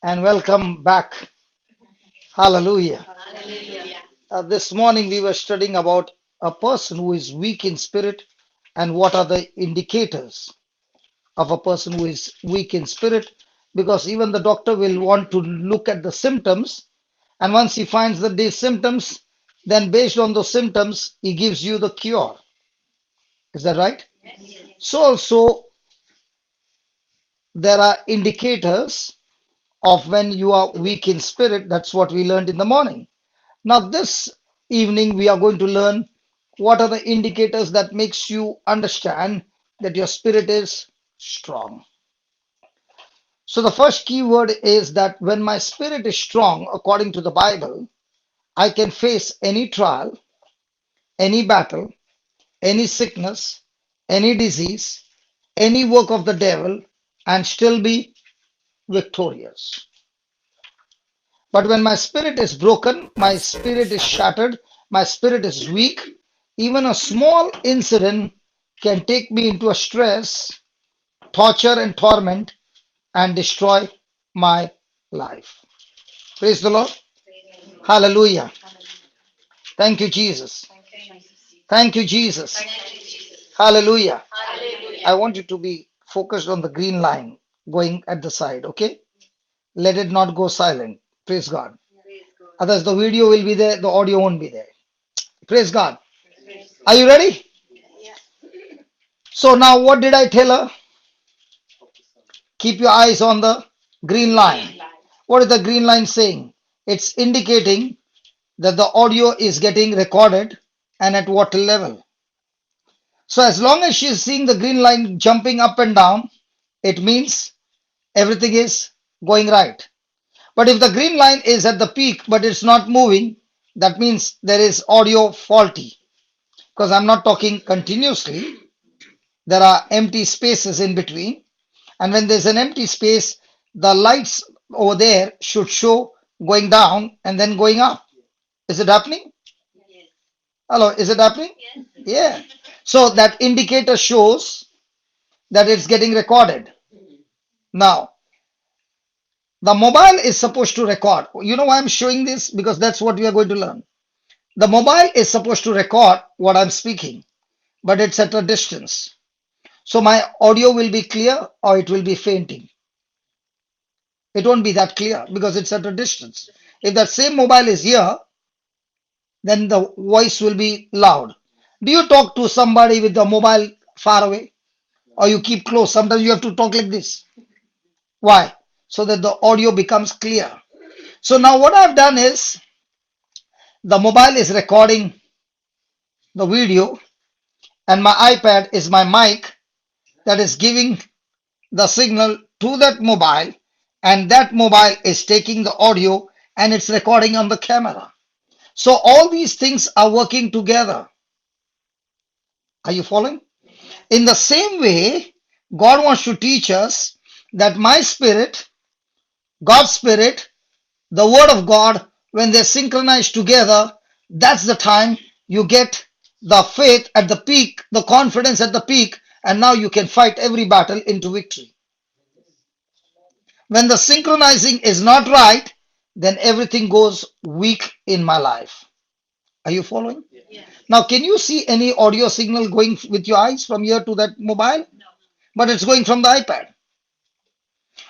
and welcome back. Hallelujah. Hallelujah. This morning we were studying about a person who is weak in spirit and what are the indicators of a person who is weak in spirit, because even the doctor will want to look at the symptoms, and once he finds that these symptoms, then based on those symptoms he gives you the cure. Is that right? Yes. So also there are indicators of when you are weak in spirit. That's what we learned in the morning. Now this evening we are going to learn what are the indicators that makes you understand that your spirit is strong. So the first key word is that when my spirit is strong, according to the Bible, I can face any trial, any battle, any sickness, any disease, any work of the devil, and still be victorious. But when my spirit is broken, my spirit is shattered, my spirit is weak, even a small incident can take me into a stress, torture, and torment and destroy my life. Praise the Lord. Praise the Lord. Hallelujah. Hallelujah. Thank you, Jesus. Thank you, Jesus. Thank you, Jesus. Thank you, Jesus. Hallelujah. I Hallelujah. want you to be focused on the green line going at the side, okay? Let it not go silent. Praise God. Praise God. Otherwise, the video will be there, the audio won't be there. Praise God. Praise Are God. you ready? Yes. So now what did I tell her? Keep your eyes on the green line. Green light. What is the green line saying? It's indicating that the audio is getting recorded and at what level. So as long as she's seeing the green line jumping up and down, it means everything is going right. But if the green line is at the peak but it's not moving, that means there is audio faulty, because I'm not talking continuously. There are empty spaces in between. And when there's an empty space, the lights over there should show going down and then going up. Is it happening? Yes. Hello, is it happening? Yes. Yeah. So that indicator shows that it's getting recorded. Now, the mobile is supposed to record. You know why I'm showing this? Because that's what we are going to learn. The mobile is supposed to record what I'm speaking, but it's at a distance. So my audio will be clear or it will be fainting. It won't be that clear because it's at a distance. If that same mobile is here, then the voice will be loud. Do you talk to somebody with the mobile far away, or you keep close? Sometimes you have to talk like this. Why? So that the audio becomes clear. So now what I've done is the mobile is recording the video and my iPad is my mic that is giving the signal to that mobile, and that mobile is taking the audio and it's recording on the camera. So all these things are working together. Are you following? Yes. In the same way, God wants to teach us that my spirit, God's spirit, the word of God, when they're synchronized together, that's the time you get the faith at the peak, the confidence at the peak, and now you can fight every battle into victory. When the synchronizing is not right, then everything goes weak in my life. Are you following? Yes. Now, can you see any audio signal going with your eyes from here to that mobile? No. But it's going from the iPad.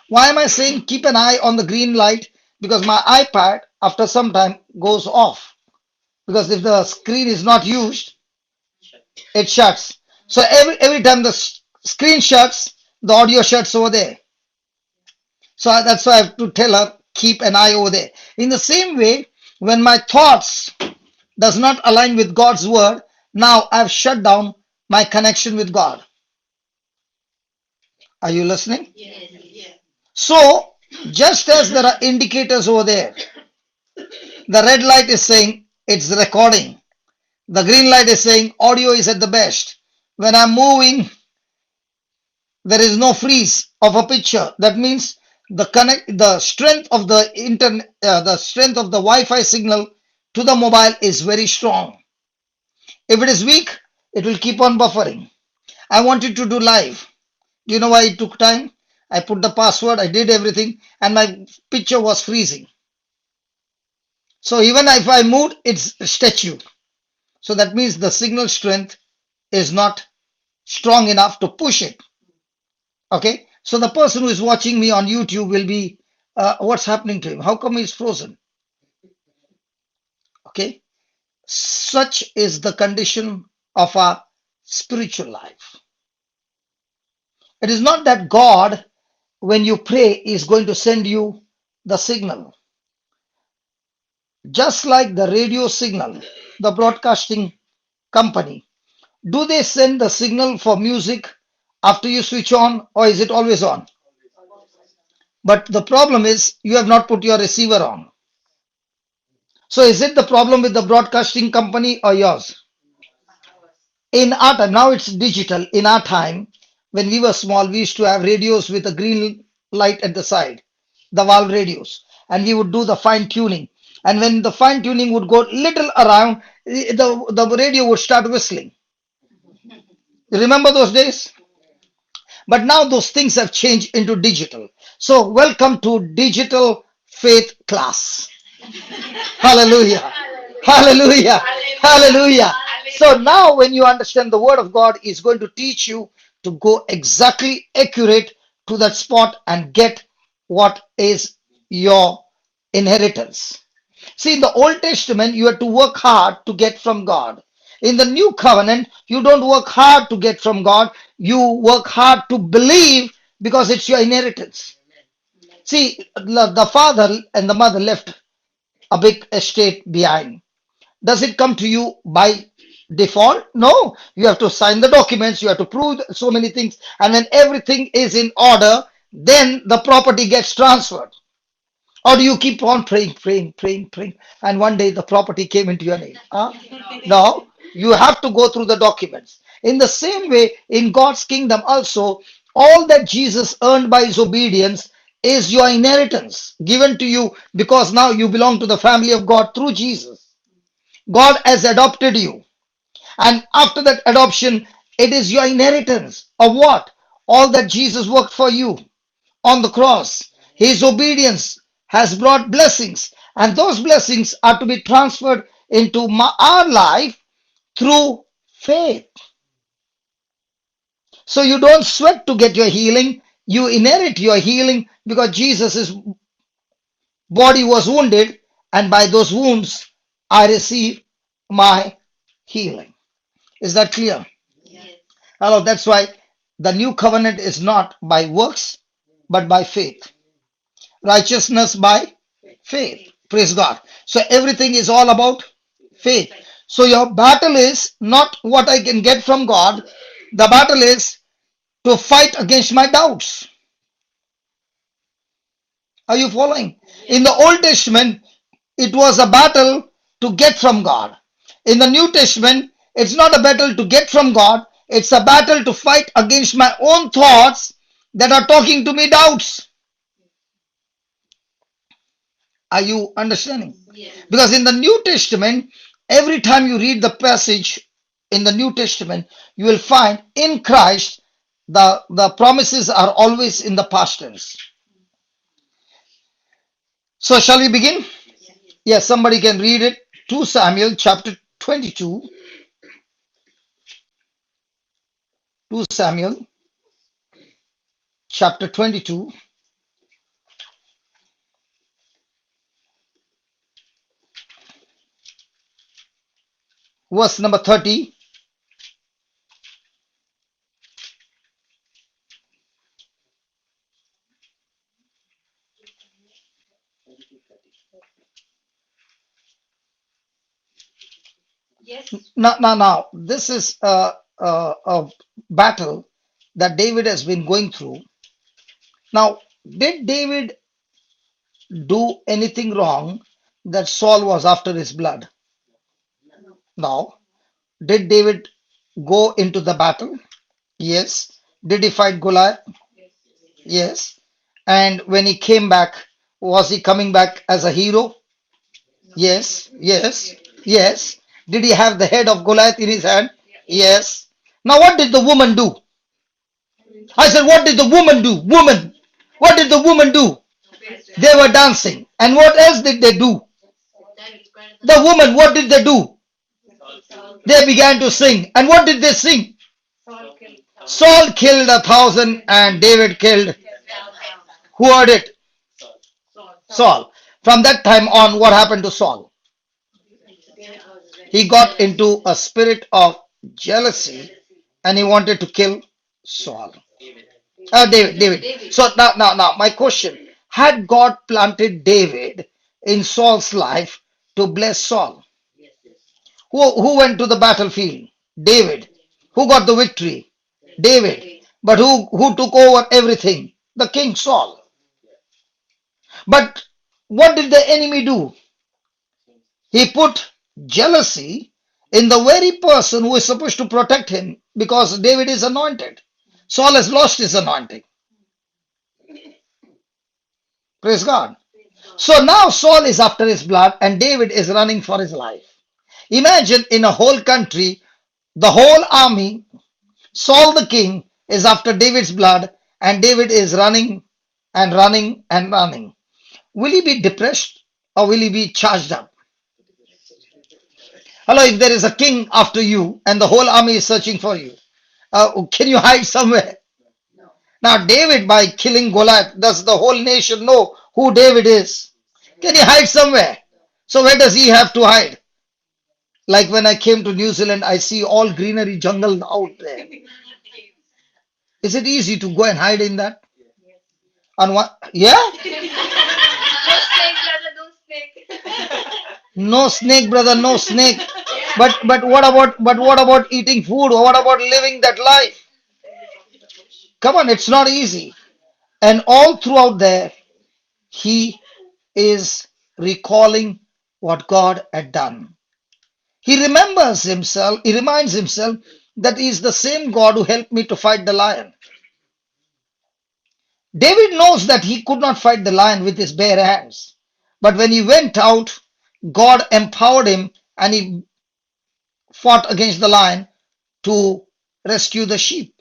Why am I saying keep an eye on the green light? Because my iPad, after some time, goes off. Because if the screen is not used, it shuts. So every time the screen shuts, the audio shuts over there. So that's why I have to tell her, keep an eye over there. In the same way, when my thoughts does not align with God's word, now I've shut down my connection with God. Are you listening? Yes. Yes. So, just as there are indicators over there, the red light is saying it's recording. The green light is saying audio is at the best. When I'm moving, there is no freeze of a picture. That means the strength of the internet, the strength of the Wi-Fi signal to the mobile is very strong. If it is weak, it will keep on buffering. I wanted to do live. Do you know why it took time? I put the password, I did everything, and my picture was freezing. So even if I moved, it's a statue. So that means the signal strength is not strong enough to push it. Okay. So the person who is watching me on YouTube will be, what's happening to him? How come he's frozen? Okay. Such is the condition of our spiritual life. It is not that God, when you pray, is going to send you the signal. Just like the radio signal, the broadcasting company, do they send the signal for music after you switch on, or is it always on? But the problem is you have not put your receiver on. So is it the problem with the broadcasting company or yours? In our time, now it's digital. In our time, when we were small, we used to have radios with a green light at the side, the valve radios, and we would do the fine tuning. And when the fine tuning would go little around, the radio would start whistling. You remember those days? But now those things have changed into digital. So welcome to digital faith class. Hallelujah. Hallelujah. Hallelujah. So now when you understand the word of God is going to teach you to go exactly accurate to that spot and get what is your inheritance. See, in the Old Testament, you have to work hard to get from God. In the New Covenant, you don't work hard to get from God. You work hard to believe because it's your inheritance. See, the father and the mother left a big estate behind. Does it come to you by default? No. You have to sign the documents, you have to prove so many things, and when everything is in order, then the property gets transferred. Or do you keep on praying, praying, praying, praying, and one day the property came into your name? Huh? No, you have to go through the documents. In the same way, in God's kingdom also, all that Jesus earned by his obedience is your inheritance given to you because now you belong to the family of God through Jesus. God has adopted you. And after that adoption, it is your inheritance of what? All that Jesus worked for you on the cross. His obedience has brought blessings, and those blessings are to be transferred into our life through faith. So you don't sweat to get your healing, you inherit your healing because Jesus' body was wounded, and by those wounds, I receive my healing. Is that clear? Yes. Hello, that's why the new covenant is not by works, but by faith. Righteousness by faith. Praise God. So everything is all about faith. So your battle is not what I can get from God. The battle is to fight against my doubts. Are you following? In the Old Testament, it was a battle to get from God. In the New Testament, it's not a battle to get from God. It's a battle to fight against my own thoughts that are talking to me doubts. Are you understanding? Yes. Because in the New Testament, every time you read the passage in the New Testament, you will find in Christ the promises are always in the past tense. So shall we begin? Yes, somebody can read it. 2 Samuel chapter 22. 2 Samuel chapter 22. Verse number 30. Yes. Now, this is a battle that David has been going through. Now, did David do anything wrong that Saul was after his blood? No. Did David go into the battle? Yes. Did he fight Goliath? Yes. And when he came back, was he coming back as a hero? Yes. Yes. Yes. Did he have the head of Goliath in his hand? Yes. Now, what did the woman do? I said, what did the woman do? Woman. What did the woman do? They were dancing. And what else did they do? The woman, what did they do? They began to sing. And what did they sing? Saul killed 1,000 and David killed. Who heard it? Saul. From that time on, what happened to Saul? He got into a spirit of jealousy and he wanted to kill Saul. David. So now, my question: had God planted David in Saul's life to bless Saul? Who went to the battlefield? David. Who got the victory? David. But who took over everything? The king Saul. But what did the enemy do? He put jealousy in the very person who is supposed to protect him because David is anointed. Saul has lost his anointing. Praise God. So now Saul is after his blood and David is running for his life. Imagine in a whole country, the whole army, Saul the king is after David's blood and David is running and running and running. Will he be depressed or will he be charged up? Hello, if there is a king after you and the whole army is searching for you, can you hide somewhere? Now, David, by killing Goliath, does the whole nation know who David is? Can he hide somewhere? So, where does he have to hide? Like when I came to New Zealand, I see all greenery jungle out there. Is it easy to go and hide in that? On what? Yeah? No snake, brother, no snake. But what about eating food? What about living that life? Come on, it's not easy. And all throughout there, he is recalling what God had done. He remembers himself, he reminds himself that he is the same God who helped me to fight the lion. David knows that he could not fight the lion with his bare hands. But when he went out, God empowered him and he fought against the lion to rescue the sheep.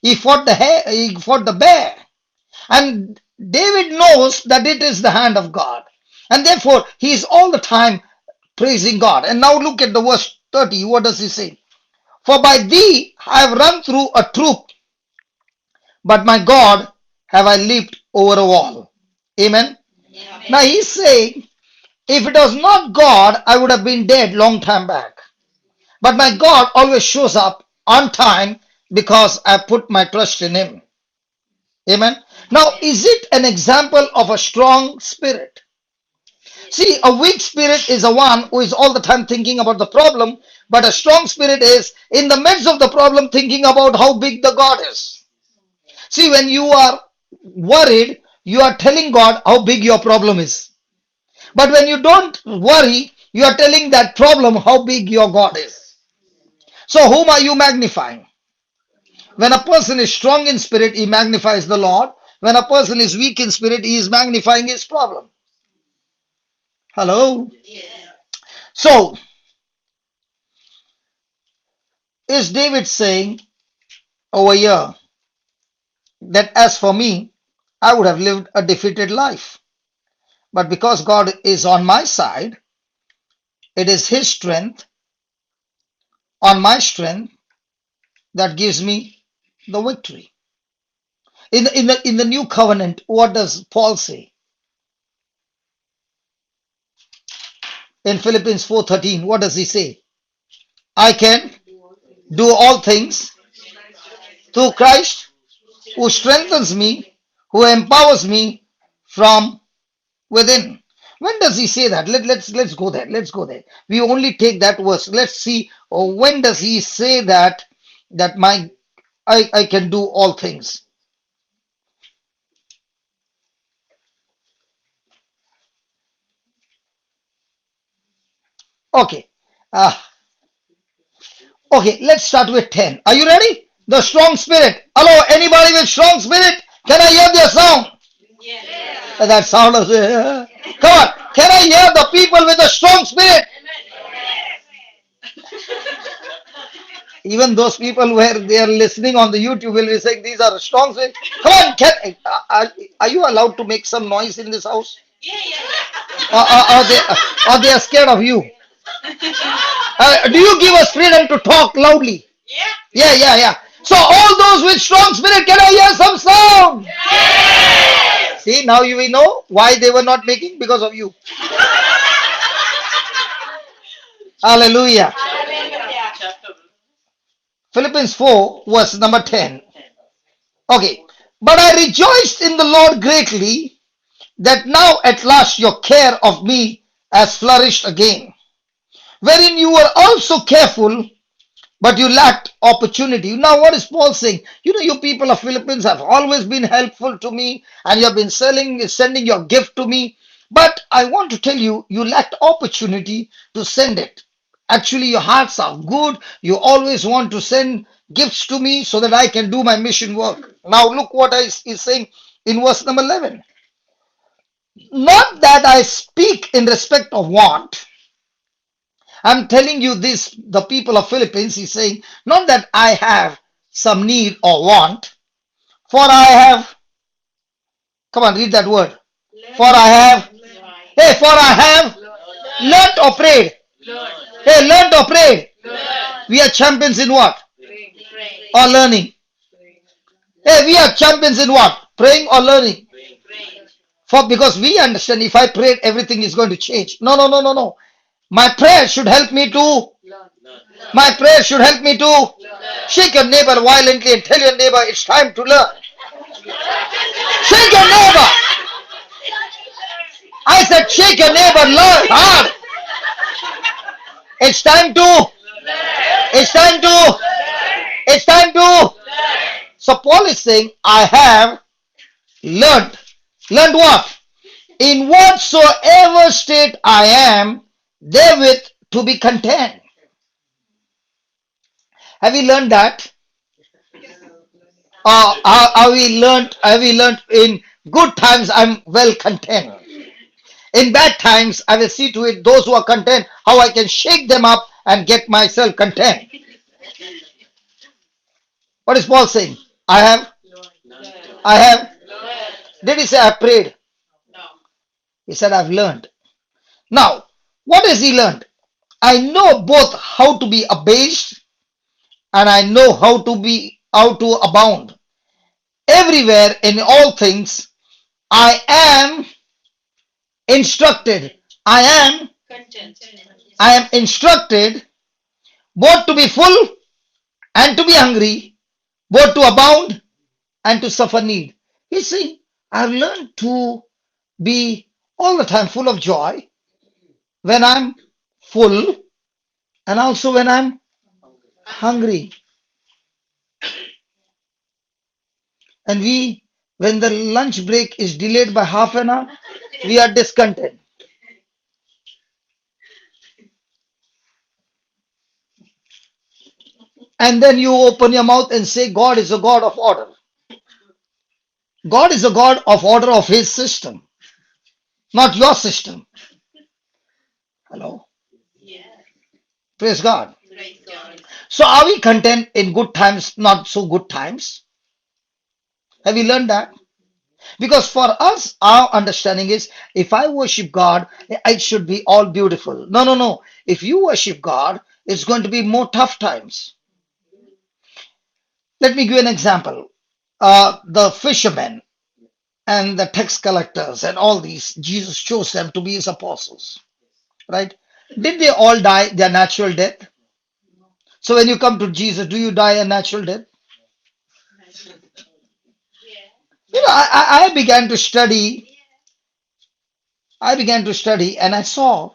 He fought the bear. And David knows that it is the hand of God. And therefore, he is all the time praising God. And now look at the verse 30. What does he say? For by thee I have run through a troop, but my God have I leaped over a wall. Amen. Now he's saying, if it was not God, I would have been dead long time back. But my God always shows up on time because I put my trust in him. Amen. Now, is it an example of a strong spirit? See, a weak spirit is a one who is all the time thinking about the problem, but a strong spirit is in the midst of the problem thinking about how big the God is. See, when you are worried, you are telling God how big your problem is. But when you don't worry, you are telling that problem how big your God is. So whom are you magnifying? When a person is strong in spirit, he magnifies the Lord. When a person is weak in spirit, he is magnifying his problem. Hello? So, is David saying over here that as for me, I would have lived a defeated life. But because God is on my side, it is his strength on my strength that gives me the victory. In the new covenant, what does Paul say? In Philippians 4:13, what does he say? I can do all things through Christ who strengthens me, who empowers me from within. When does he say that? Let's go there. Let's go there. We only take that verse. Let's see when does he say that I can do all things. Okay. Okay, let's start with 10. Are you ready? The strong spirit. Hello, anybody with strong spirit? Can I hear their sound? Yes. That sound of come on. Can I hear the people with a strong spirit? Even those people where they are listening on the YouTube will be saying these are strong things. Come on, are you allowed to make some noise in this house? Yeah, yeah, Or they are scared of you? Do you give us freedom to talk loudly? yeah. Yeah, yeah, yeah. So all those with strong spirit, can I hear some sound? See, now you will know why they were not making because of you. Hallelujah. Hallelujah. Philippians 4, verse number 10. Okay. But I rejoiced in the Lord greatly that now at last your care of me has flourished again, wherein you were also careful, but you lacked opportunity. Now, what is Paul saying? You know, you people of Philippines have always been helpful to me, and you have been sending your gift to me. But I want to tell you, you lacked opportunity to send it. Actually, your hearts are good. You always want to send gifts to me so that I can do my mission work. Now, look what is saying in verse number 11. Not that I speak in respect of want. I'm telling you this, the people of Philippines, he's saying, not that I have some need or want, for I have, come on, read that word. For I have, hey, for I have learnt or prayed. Hey, learnt or prayed. We are champions in what? Or learning. Hey, we are champions in what? Praying or learning. For because we understand if I prayed, everything is going to change. No, no, no, no, no. My prayer should help me to. My prayer should help me to shake your neighbor violently and tell your neighbor it's time to learn. Shake your neighbor. I said shake your neighbor, learn hard. It's time to. It's time to. It's time to. So Paul is saying, I have learned. Learned what? In whatsoever state I am, therewith to be content. Have you learned that? Have we learned in good times I'm well content. In bad times, I will see to it those who are content, how I can shake them up and get myself content. What is Paul saying? I have. Did he say I prayed? He said I've learned. Now, what has he learned? I know both how to be abased and I know how to abound. Everywhere in all things, I am instructed. Content. I am instructed both to be full and to be hungry, both to abound and to suffer need. You see, I've learned to be all the time full of joy when I'm full and also when I'm hungry. And when the lunch break is delayed by half an hour, we are discontent. And then you open your mouth and say, God is a God of order. God is a God of order of his system, not your system. Hello? Yeah. Praise God. Praise God. So are we content in good times, not so good times? Have you learned that? Because for us, our understanding is if I worship God, it should be all beautiful. No, no, no. If you worship God, it's going to be more tough times. Let me give you an example. The fishermen and the tax collectors and all these, Jesus chose them to be his apostles, right? Did they all die their natural death? So when you come to Jesus, do you die a natural death? You know, I began to study. I began to study and I saw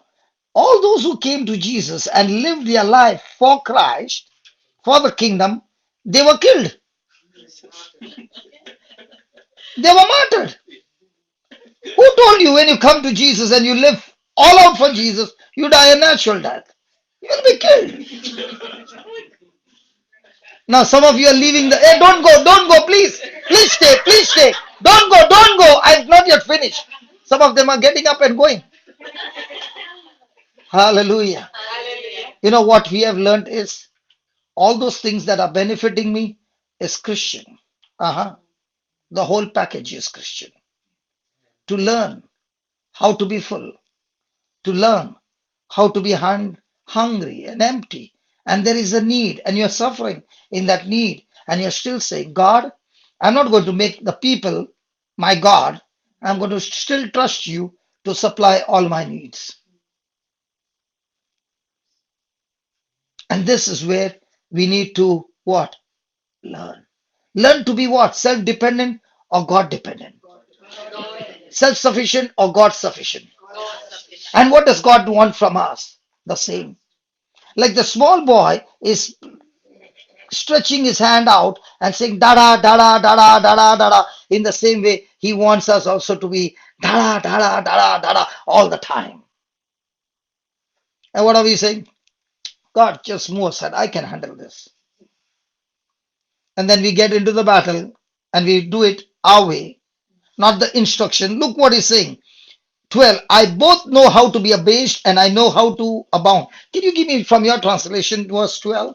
all those who came to Jesus and lived their life for Christ, for the kingdom, they were killed. They were martyred. Who told you when you come to Jesus and you live all out for Jesus, you die a natural death? You will be killed. Now some of you are leaving the, hey, don't go, please. Please stay. Don't go. I've not yet finished. Some of them are getting up and going. Hallelujah. Hallelujah. You know what we have learned is all those things that are benefiting me is Christian. Uh-huh. The whole package is Christian. To learn how to be full, to learn how to be hungry and empty. And there is a need, and you're suffering in that need, and you're still saying, God, I'm not going to make the people my God. I'm going to still trust you to supply all my needs. And this is where we need to what? Learn. Learn to be what? Self dependent or God dependent? Self sufficient or God sufficient? God sufficient. And what does God want from us? The same. Like the small boy is stretching his hand out and saying da da da da da da da da da. In the same way, he wants us also to be da da da da da da all the time. And what are we saying? God, just move aside. I can handle this. And then we get into the battle and we do it our way, not the instruction. Look what he's saying. 12. I both know how to be abased and I know how to abound. Can you give me from your translation verse 12?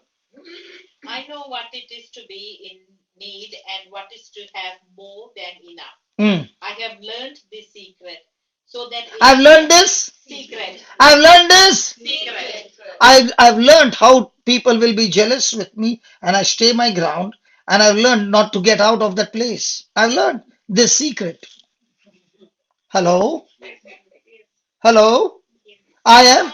I know what it is to be in need and what is to have more than enough. Mm. I have learned this secret so that I've learned this. secret. I've learned this. Secret. I've learned how people will be jealous with me and I stay my ground and I've learned not to get out of that place. I've learned this secret. Hello? Hello? I have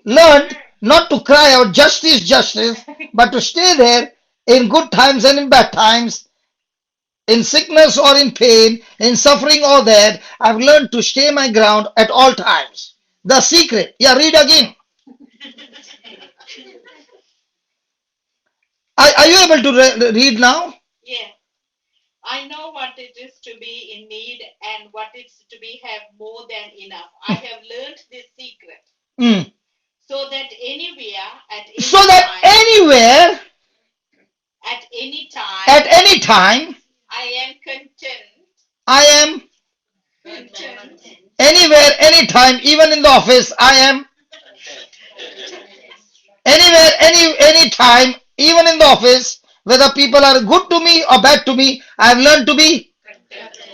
learned not to cry out justice, justice, but to stay there in good times and in bad times, in sickness or in pain, in suffering or death. I've learned to stay my ground at all times. The secret. Yeah, read again. Are you able to read now? Yeah. I know what it is to be in need and what it's to be have more than enough. I have learned this secret Mm. so that anywhere, So that anywhere, at at any time, I am content. I am Content. anywhere, anytime, even in the office, I am anywhere, any time, even in the office, whether people are good to me or bad to me, I've learned to be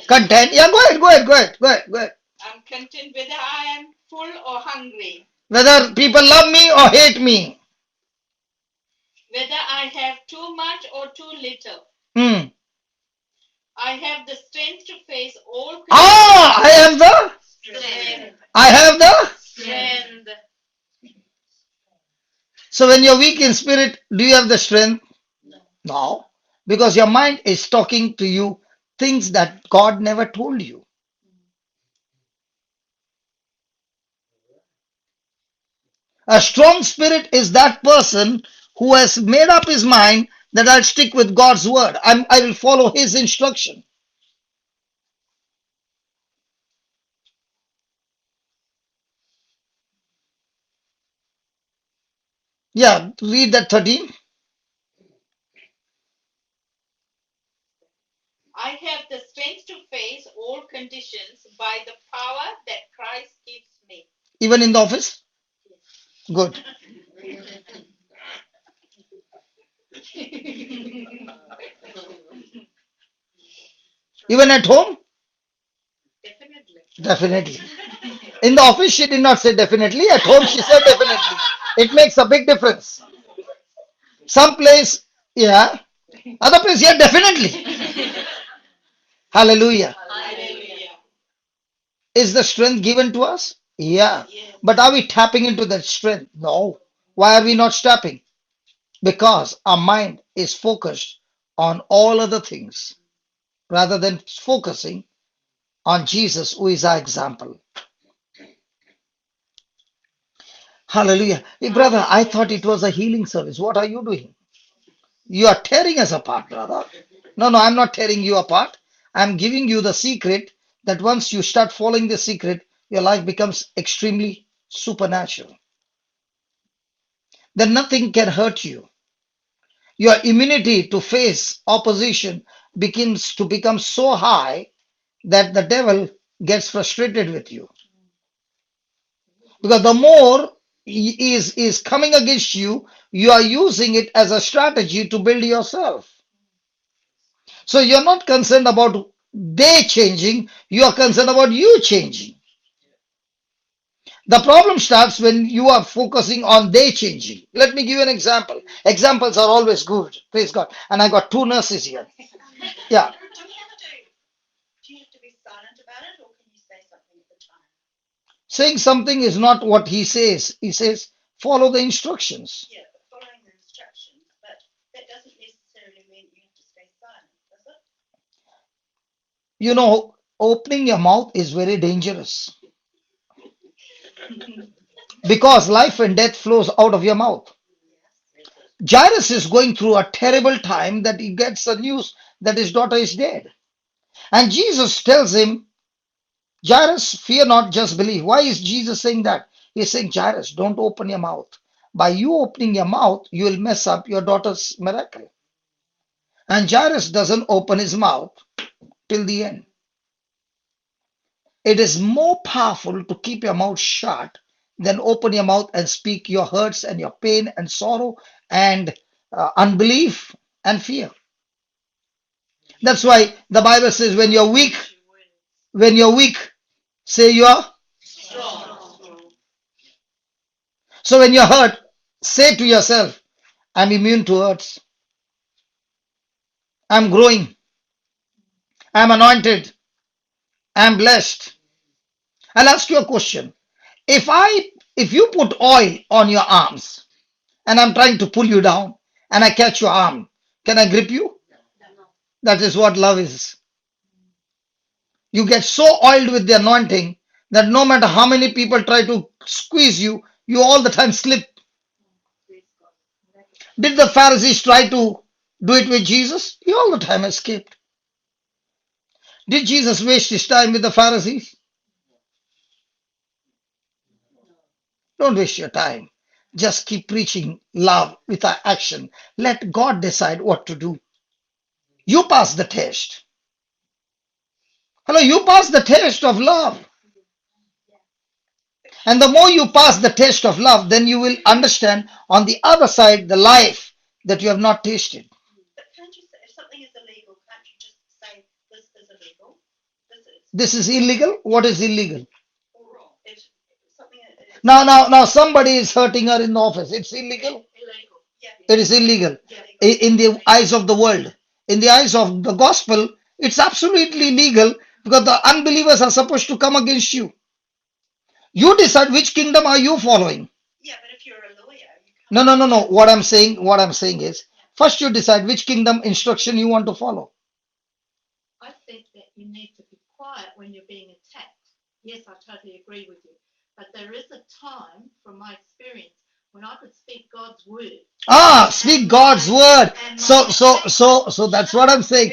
content. Yeah, go ahead, go ahead, go ahead, go ahead, go ahead. I'm content whether I am full or hungry, Whether people love me or hate me. whether I have too much or too little. Hmm. I have the strength to face all Ah, I have the, strength. I have the. Strength. So when you're weak in spirit, do you have the strength? No, because your mind is talking to you things that God never told you. A strong spirit is that person who has made up his mind that I'll stick with God's word. I will follow his instruction. Yeah, read that 13. I have the strength to face all conditions by the power that Christ gives me. Even in the office? Good. Even at home? Definitely. Definitely. In the office, she did not say definitely. At home, she said definitely. It makes a big difference. Some place, yeah. Other place, yeah, definitely. Hallelujah. Hallelujah. Is the strength given to us? Yeah. Yes. But are we tapping into that strength? No. Why are we not tapping? Because our mind is focused on all other things rather than focusing on Jesus, who is our example. Hallelujah. Hey, brother, I thought it was a healing service. What are you doing? You are tearing us apart, brother. No, no, I'm not tearing you apart. I'm giving you the secret that once you start following the secret, your life becomes extremely supernatural. Then nothing can hurt you. Your immunity to face opposition begins to become so high that the devil gets frustrated with you. Because the more is coming against you, you are using it as a strategy to build yourself. So you're not concerned about they changing, you are concerned about you changing. The problem starts when you are focusing on they changing. Let me give you an example. Examples are always good. Praise God. And I got two nurses here. Yeah. Saying something is not what he says. He says, follow the instructions. You know, opening your mouth is very dangerous because life and death flows out of your mouth. Jairus is going through a terrible time that he gets the news that his daughter is dead. And Jesus tells him, Jairus, fear not, just believe. Why is Jesus saying that? He's saying, Jairus, don't open your mouth. By you opening your mouth, you will mess up your daughter's miracle. And Jairus doesn't open his mouth till the end. It is more powerful to keep your mouth shut than open your mouth and speak your hurts and your pain and sorrow and unbelief and fear. That's why the Bible says when you're weak, say you are. So when you're hurt, say to yourself, I'm immune to hurts. I'm growing. I'm anointed. I'm blessed. I'll ask you a question. If you put oil on your arms and I'm trying to pull you down and I catch your arm, can I grip you? That is what love is. You get so oiled with the anointing that no matter how many people try to squeeze you, you all the time slip. Did the Pharisees try to do it with Jesus? He all the time escaped. Did Jesus waste his time with the Pharisees? Don't waste your time. Just keep preaching love with our action. Let God decide what to do. You pass the test. Hello, you pass the test of love. And the more you pass the test of love, then you will understand on the other side the life that you have not tasted. This is illegal. What is illegal? Now, somebody is hurting her in the office. It's illegal. It is illegal in the eyes of the world. In the eyes of the gospel, it's absolutely legal because the unbelievers are supposed to come against you. You decide which kingdom are you following. No. What I'm saying is, first you decide which kingdom instruction you want to follow. Speak God's word. So that's what I'm saying.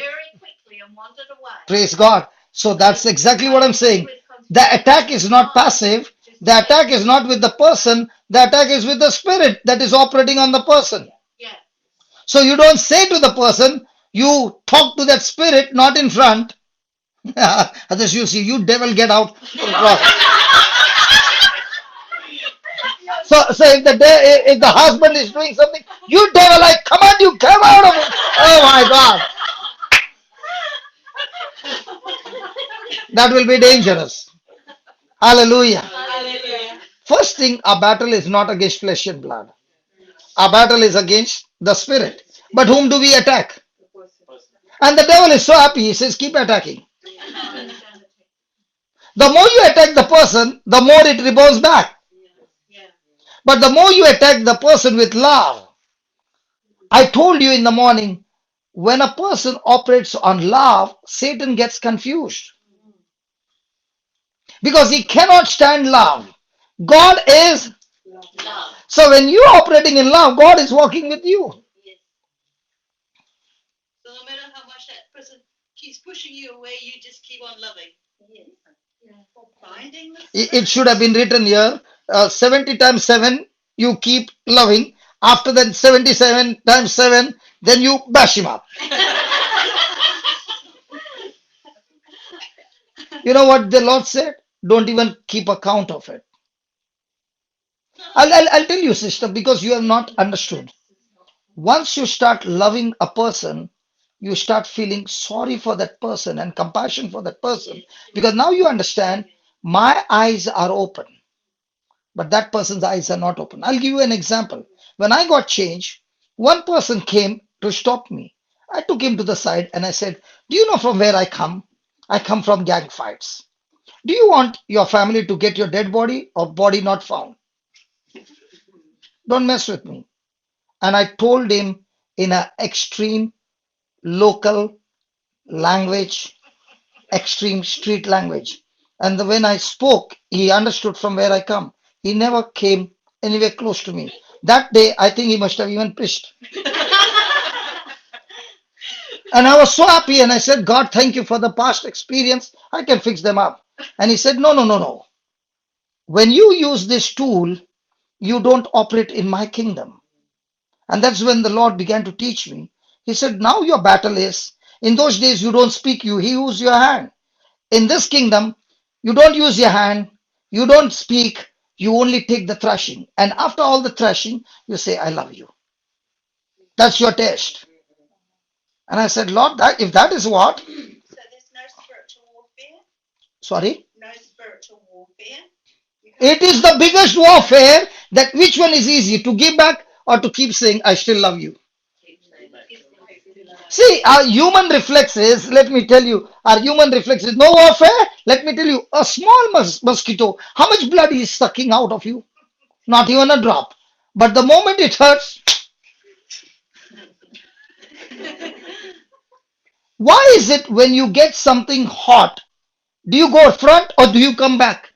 Praise God. So that's exactly what I'm saying. The attack is not passive. The attack is not with the person. The attack is with the spirit that is operating on the person. So you don't say to the person, you talk to that spirit, not in front. Others you see, you devil, get out. So if the husband is doing something, you devil, I command you, come out of it. Oh my God. That will be dangerous. Hallelujah. First thing, our battle is not against flesh and blood. Our battle is against the spirit. But whom do we attack? And the devil is so happy, he says, keep attacking. The more you attack the person, the more it rebounds back. But the more you attack the person with love, I told you in the morning, when a person operates on love, Satan gets confused. Because he cannot stand love. God is love. So when you are operating in love, God is walking with you. So no matter how much that person keeps pushing you away, you just keep on loving. It should have been written here 70 times 7, you keep loving. After that 77 times 7, then you bash him up. You know what the Lord said? Don't even keep account of it. I'll tell you, sister, because you have not understood. Once you start loving a person, you start feeling sorry for that person and compassion for that person because now you understand my eyes are open, but that person's eyes are not open. I'll give you an example. When I got changed, one person came to stop me. I took him to the side and I said, do you know from where I come? I come from gang fights. Do you want your family to get your dead body or body not found? Don't mess with me. And I told him in an extreme local language, extreme street language. And when I spoke, he understood from where I come. He never came anywhere close to me. That day, I think he must have even pished. And I was so happy. And I said, God, thank you for the past experience. I can fix them up. And he said, no, no, no, no. When you use this tool, you don't operate in my kingdom. And that's when the Lord began to teach me. He said, now your battle is, in those days you don't speak, you use your hand. In this kingdom, you don't use your hand, you don't speak, you only take the thrashing. And after all the thrashing, you say, I love you. That's your test. And I said, Lord, that if that is what, So there's no spiritual warfare? sorry, No spiritual warfare? it is the biggest warfare that which one is easy to give back or to keep saying, I still love you. See, our human reflexes, let me tell you, our human reflexes, no warfare. Let me tell you, a small mosquito, how much blood is sucking out of you? Not even a drop. But the moment it hurts, why is it when you get something hot, do you go front or do you come back?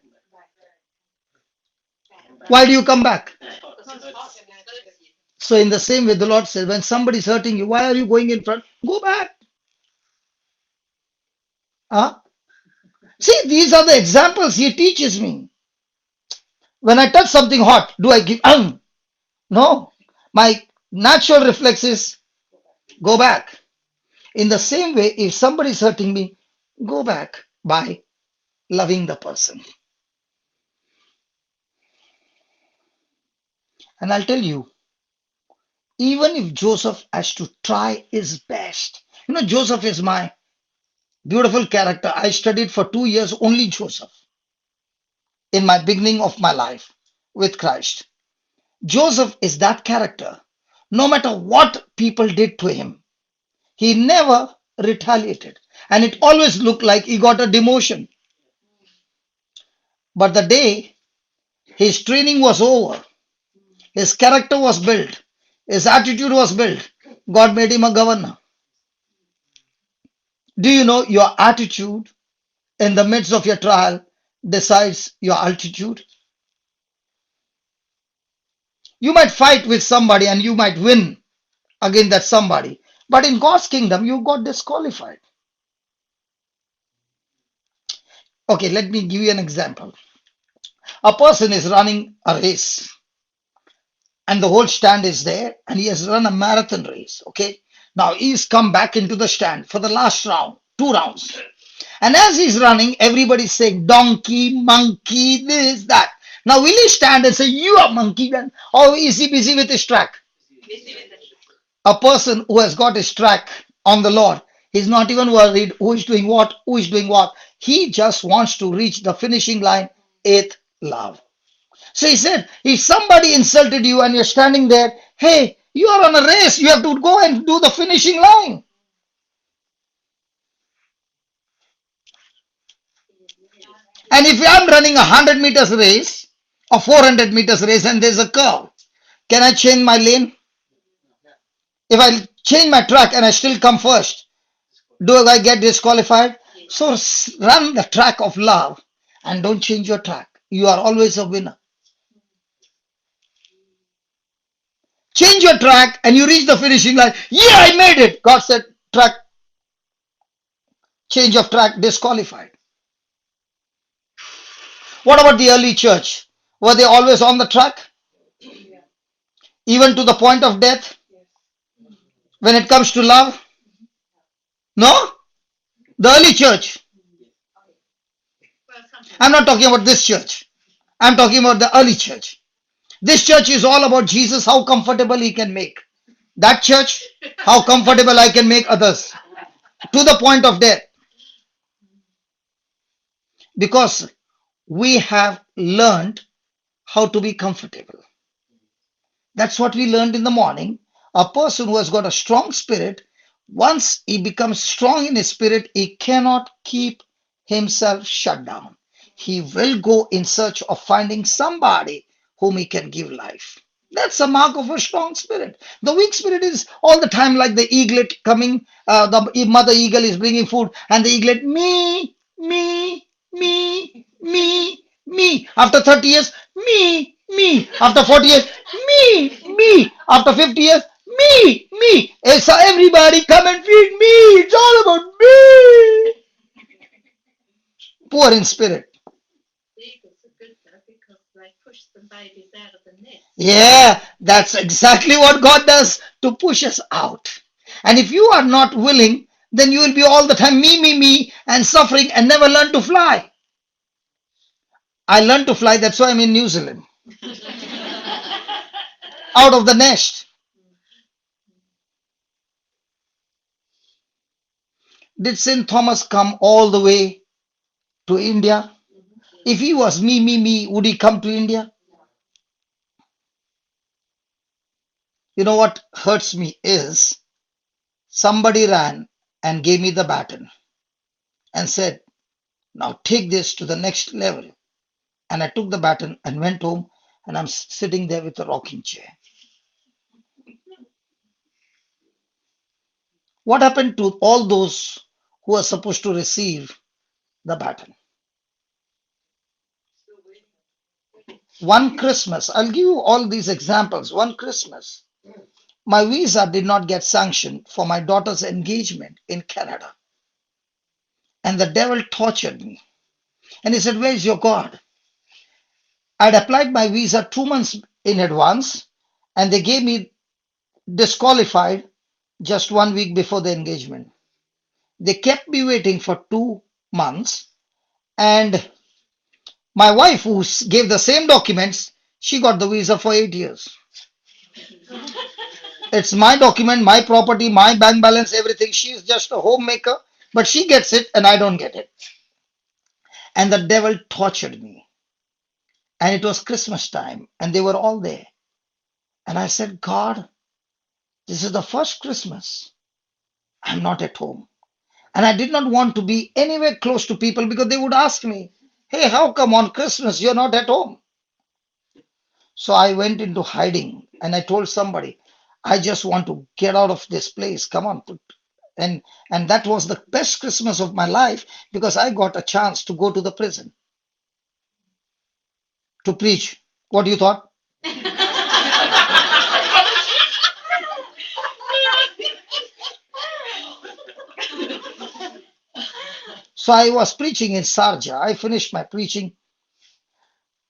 Why do you come back? So, in the same way, the Lord says, when somebody is hurting you, why are you going in front? Go back. Huh? See, these are the examples He teaches me. When I touch something hot, do I give? No. My natural reflex is go back. In the same way, if somebody is hurting me, go back by loving the person. And I'll tell you, even if Joseph has to try his best, Joseph is my beautiful character. I studied for 2 years only Joseph in my beginning of my life with Christ. Joseph is that character. No matter what people did to him, he never retaliated. And it always looked like he got a demotion. But the day his training was over, his character was built, his attitude was built, God made him a governor. Do you know your attitude in the midst of your trial decides your altitude? You might fight with somebody and you might win against that somebody. But in God's kingdom, you got disqualified. Okay, let me give you an example. A person is running a race and the whole stand is there and he has run a marathon race. Okay, now he's come back into the stand for the last round, 2 rounds. And as he's running, everybody's saying donkey, monkey, this, that. Now, will he stand and say, you are monkey then? Or is he busy with his track? A person who has got his track on the Lord, he's not even worried who is doing what, who is doing what. He just wants to reach the finishing line, eighth love. So he said, if somebody insulted you and you're standing there, hey, you are on a race, you have to go and do the finishing line. And if I'm running a 100 meters race or 400 meters race and there's a curve, can I change my lane? If I change my track and I still come first, do I get disqualified? So run the track of love and don't change your track. You are always a winner. Change your track and you reach the finishing line. Yeah, I made it. God said, track, change of track, disqualified. What about the early church? Were they always on the track? Even to the point of death? When it comes to love? No? The early church. I'm not talking about this church. I'm talking about the early church. This church is all about Jesus, how comfortable he can make. That church, how comfortable I can make others to the point of death. Because we have learned how to be comfortable. That's what we learned in the morning. A person who has got a strong spirit, once he becomes strong in his spirit, he cannot keep himself shut down. He will go in search of finding somebody whom he can give life. That's a mark of a strong spirit. The weak spirit is all the time like the eaglet coming. The mother eagle is bringing food, and the eaglet, me. After 30 years, me. After 40 years, me. After 50 years, me. So everybody come and feed me. It's all about me. Poor in spirit. Yeah, that's exactly what God does to push us out. And if you are not willing, then you will be all the time me, and suffering and never learn to fly. I learned to fly, that's why I'm in New Zealand. Out of the nest. Did St. Thomas come all the way to India? If he was me, would he come to India? You know what hurts me is somebody ran and gave me the baton and said, now take this to the next level. And I took the baton and went home, and I'm sitting there with a rocking chair. What happened to all those who are supposed to receive the baton? One Christmas, I'll give you all these examples. One Christmas, my visa did not get sanctioned for my daughter's engagement in Canada. And the devil tortured me. And he said, where's your God? I'd applied my visa 2 months in advance, and they gave me disqualified just 1 week before the engagement. They kept me waiting for 2 months, and my wife, who gave the same documents, she got the visa for 8 years. It's my document, my property, my bank balance, everything. She's just a homemaker, but she gets it and I don't get it. And the devil tortured me. And it was Christmas time, and they were all there. And I said, God, this is the first Christmas I'm not at home. And I did not want to be anywhere close to people because they would ask me, hey, how come on Christmas you're not at home? So I went into hiding and I told somebody, I just want to get out of this place. Come on. And that was the best Christmas of my life because I got a chance to go to the prison to preach. What do you thought? So I was preaching in Sharjah. I finished my preaching.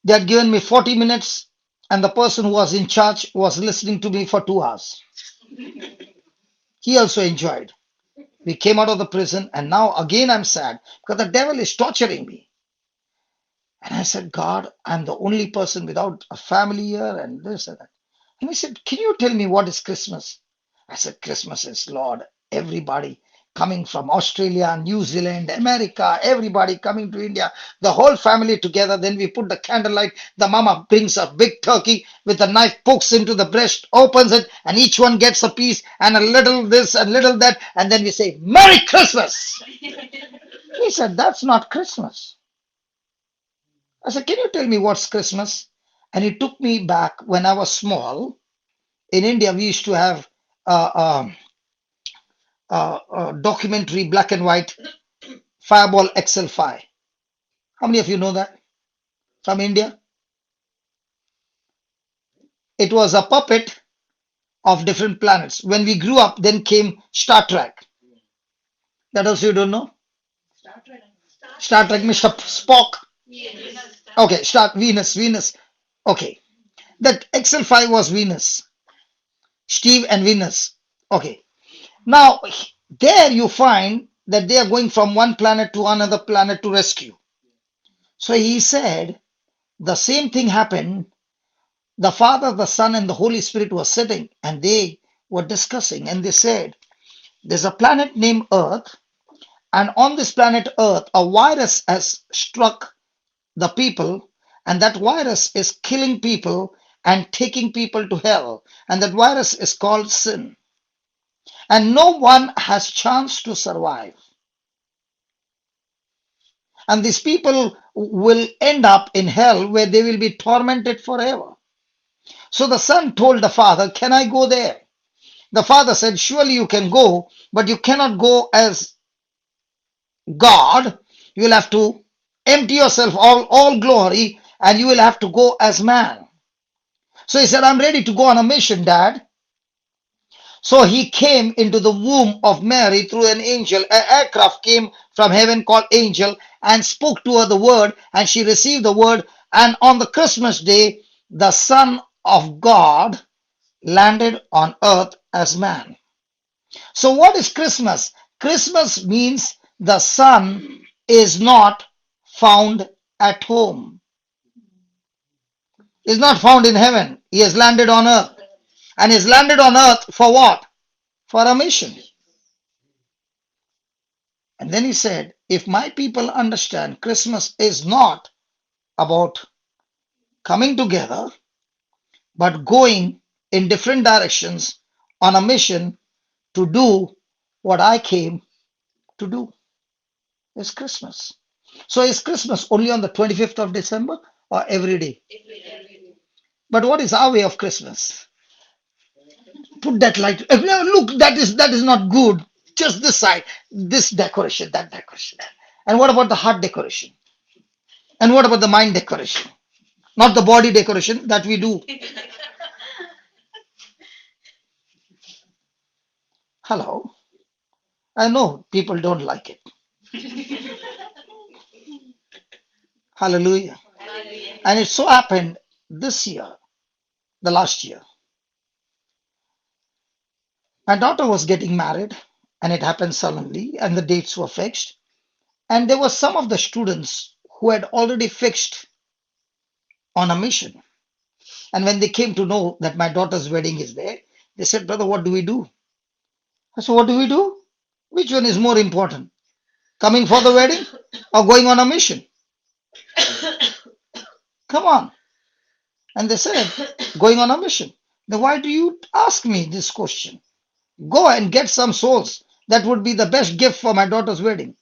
They had given me 40 minutes, and the person who was in charge was listening to me for 2 hours. He also enjoyed. We came out of the prison, and now again I'm sad because the devil is torturing me. And I said, God, I'm the only person without a family here, and this and that. And he said, can you tell me what is Christmas? I said, Christmas is, Lord, everybody coming from Australia, New Zealand, America, everybody coming to India, the whole family together. Then we put the candlelight. The mama brings a big turkey with a knife, pokes into the breast, opens it, and each one gets a piece and a little this and little that. And then we say, Merry Christmas. He said, that's not Christmas. I said, can you tell me what's Christmas? And he took me back when I was small. In India, we used to have documentary black and white Fireball XL5. How many of you know that from India? It was a puppet of different planets. When we grew up, then came Star Trek. That also you don't know? Star Trek, Mr. Spock. Okay, Venus. Okay. That XL5 was Venus. Steve and Venus. Okay. Now, there you find that they are going from one planet to another planet to rescue. So he said the same thing happened The Father, the Son, and the Holy Spirit were sitting and they were discussing, and they said, there's a planet named Earth, and on this planet Earth, a virus has struck the people, and that virus is killing people and taking people to hell. And that virus is called sin. And no one has chance to survive. And these people will end up in hell where they will be tormented forever. So the son told the father, can I go there? The father said, surely you can go, but you cannot go as God. You will have to empty yourself all glory, and you will have to go as man. So he said, I'm ready to go on a mission, Dad. So he came into the womb of Mary through an angel. An aircraft came from heaven called angel and spoke to her the word, and she received the word. And on the Christmas day, the Son of God landed on earth as man. So what is Christmas? Christmas means the Son is not found at home. Is not found in heaven. He has landed on earth. And he's landed on earth for what? For a mission. And then he said, if my people understand Christmas is not about coming together, but going in different directions on a mission to do what I came to do, is Christmas. So is Christmas only on the 25th of December or every day? But what is our way of Christmas? Put that light. Look, that is not good. Just this side, this decoration, that decoration. And what about the heart decoration? And what about the mind decoration? Not the body decoration that we do. Hello. I know people don't like it. Hallelujah. And it so happened this year, the last year, my daughter was getting married, and it happened suddenly, and the dates were fixed. And there were some of the students who had already fixed on a mission. And when they came to know that my daughter's wedding is there, they said, Brother, what do we do? I said, what do we do? Which one is more important? Coming for the wedding or going on a mission? Come on. And they said, going on a mission. Then why do you ask me this question? Go and get some souls. That would be the best gift for my daughter's wedding.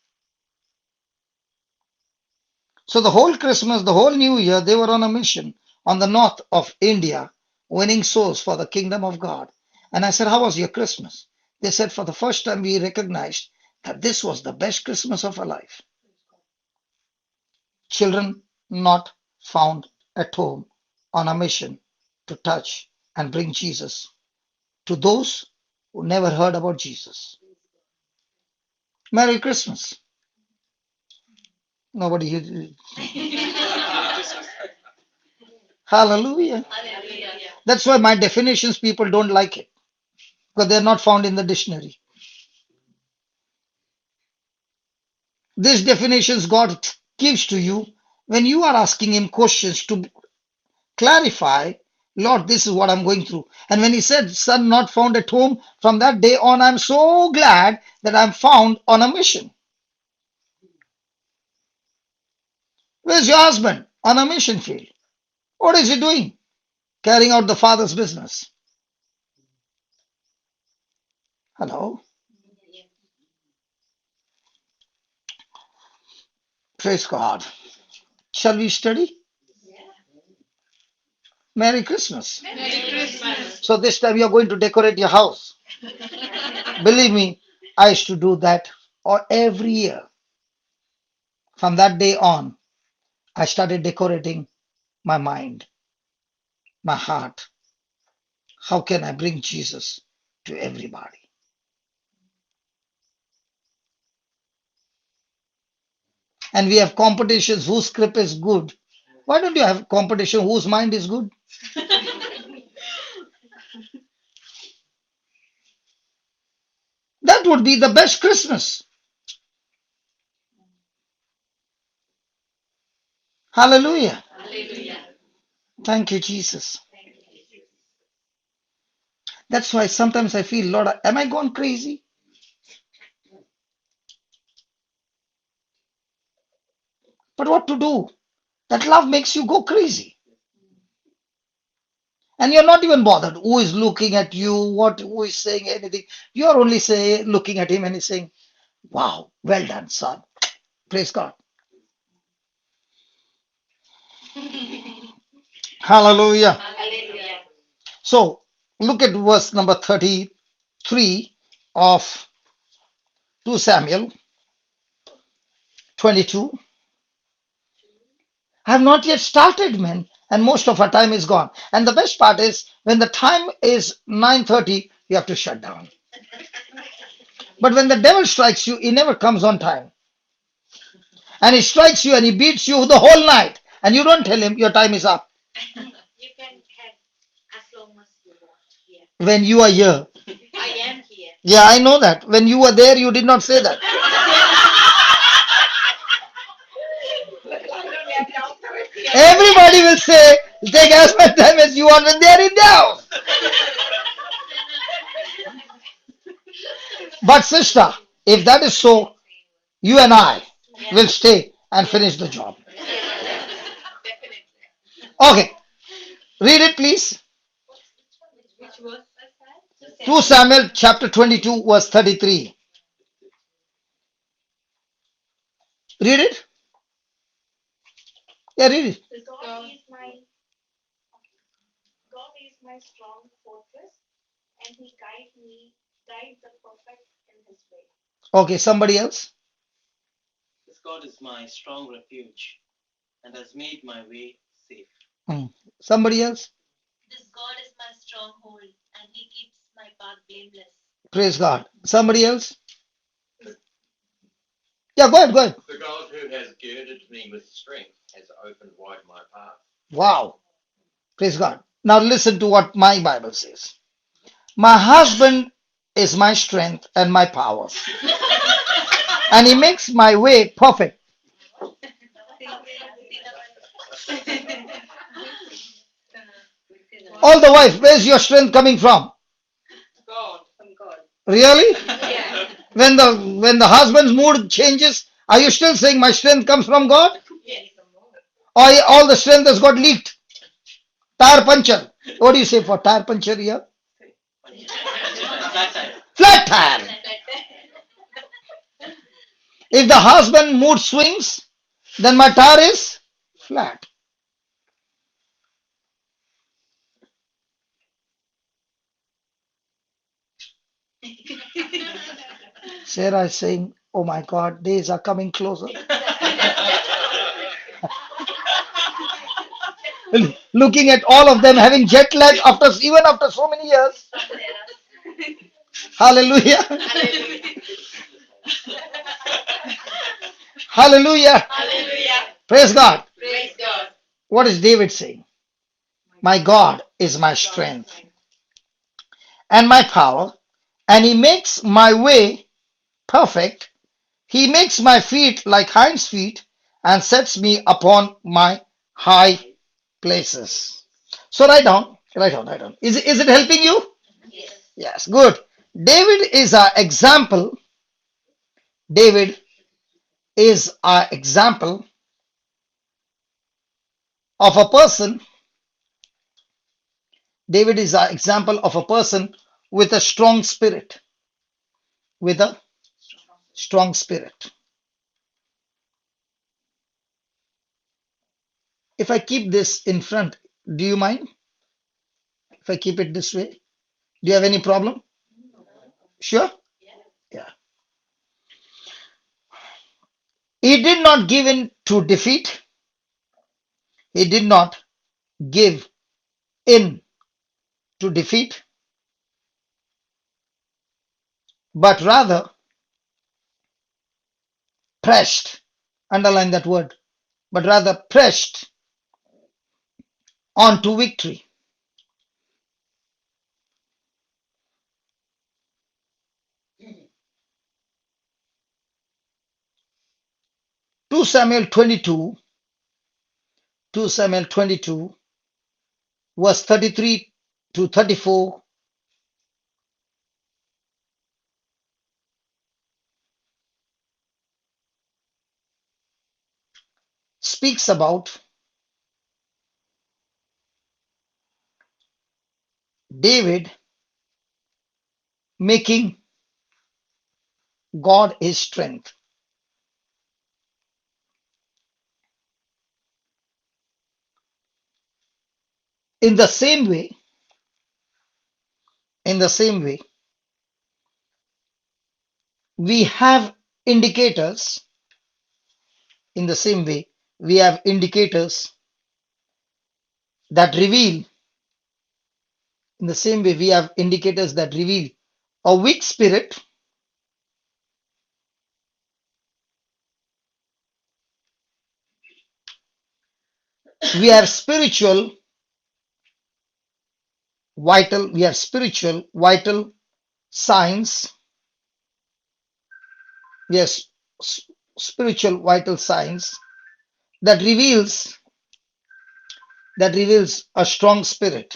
So the whole Christmas, the whole New Year, they were on a mission on the north of India, winning souls for the kingdom of God. And I said, how was your Christmas? They said, for the first time, we recognized that this was the best Christmas of our life. Children not found at home on a mission to touch and bring Jesus to those who never heard about Jesus. Merry Christmas. Nobody. Hallelujah. That's why my definitions, people don't like it, because they're not found in the dictionary. These definitions God gives to you when you are asking Him questions to clarify, Lord, this is what I'm going through. And when He said, Son not found at home, from that day on, I'm so glad that I'm found on a mission. Where's your husband? On a mission field. What is he doing? Carrying out the Father's business. Hello? Praise God. Shall we study? Merry Christmas. Merry Christmas. So this time you're going to decorate your house. Believe me, I used to do that every year. From that day on, I started decorating my mind, my heart. How can I bring Jesus to everybody? And we have competitions whose script is good. Why don't you have competition whose mind is good? That would be the best Christmas. Hallelujah. Hallelujah. Thank you, Jesus. That's why sometimes I feel, Lord, am I gone crazy? But what to do? That love makes you go crazy. And you're not even bothered who is looking at you, who is saying anything. You're only looking at him and he's saying, wow, well done, son. Praise God. Hallelujah. Hallelujah. So look at verse number 33 of 2 Samuel 22. I have not yet started, man, and most of our time is gone. And the best part is when the time is 9:30, you have to shut down. But when the devil strikes you, he never comes on time. And he strikes you and he beats you the whole night. And you don't tell him your time is up. You can have as long as you want here. When you are here. I am here. Yeah, I know that. When you were there, you did not say that. Everybody will say, take as much time as you want when they are in the house. But sister, if that is so, you and I will stay and finish the job. Definitely. Okay, read it please. Which verse was that? 2 Samuel chapter 22 verse 33. Read it. Yeah, read it. God is my strong fortress, and He guides the perfect in His way. Okay, somebody else. This God is my strong refuge and has made my way safe. Somebody else. This God is my stronghold, and He keeps my path blameless. Praise God. Somebody else. Yeah, go ahead, go ahead. The God who has girded me with strength has opened wide my path. Wow. Praise God. Now listen to what my Bible says. My husband is my strength and my power, and he makes my way perfect. All the wife, where's your strength coming from? God. From God. Really? Yeah. When the husband's mood changes, are you still saying my strength comes from God? Yes. Or all the strength has got leaked? Tire puncture. What do you say for tire puncture here? Flat tire. If the husband mood swings, then my tire is flat. Sarah is saying, oh my God, days are coming closer. Looking at all of them having jet lag even after so many years. Hallelujah. Hallelujah. Hallelujah. Praise God. Praise God. What is David saying? My God is my strength and my power, and he makes my way perfect. He makes my feet like hinds feet and sets me upon my high places. So write down, write down, write down. Is it helping you? Yes. Yes, good. David is our example. David is our example of a person. David is our example of a person with a strong spirit. With a strong spirit. If I keep this in front, do you mind? If I keep it this way? Do you have any problem? Sure? Yeah. He did not give in to defeat. He did not give in to defeat, but rather pressed. Underline that word. But rather pressed on to victory. Two Samuel 22, 2 Samuel 22, verse 33 to 34 speaks about David making God his strength. In the same way, in the same way, we have indicators. In the same way, we have indicators that reveal. In the same way, we have indicators that reveal a weak spirit. We have spiritual vital signs. Yes, spiritual vital signs that reveals a strong spirit.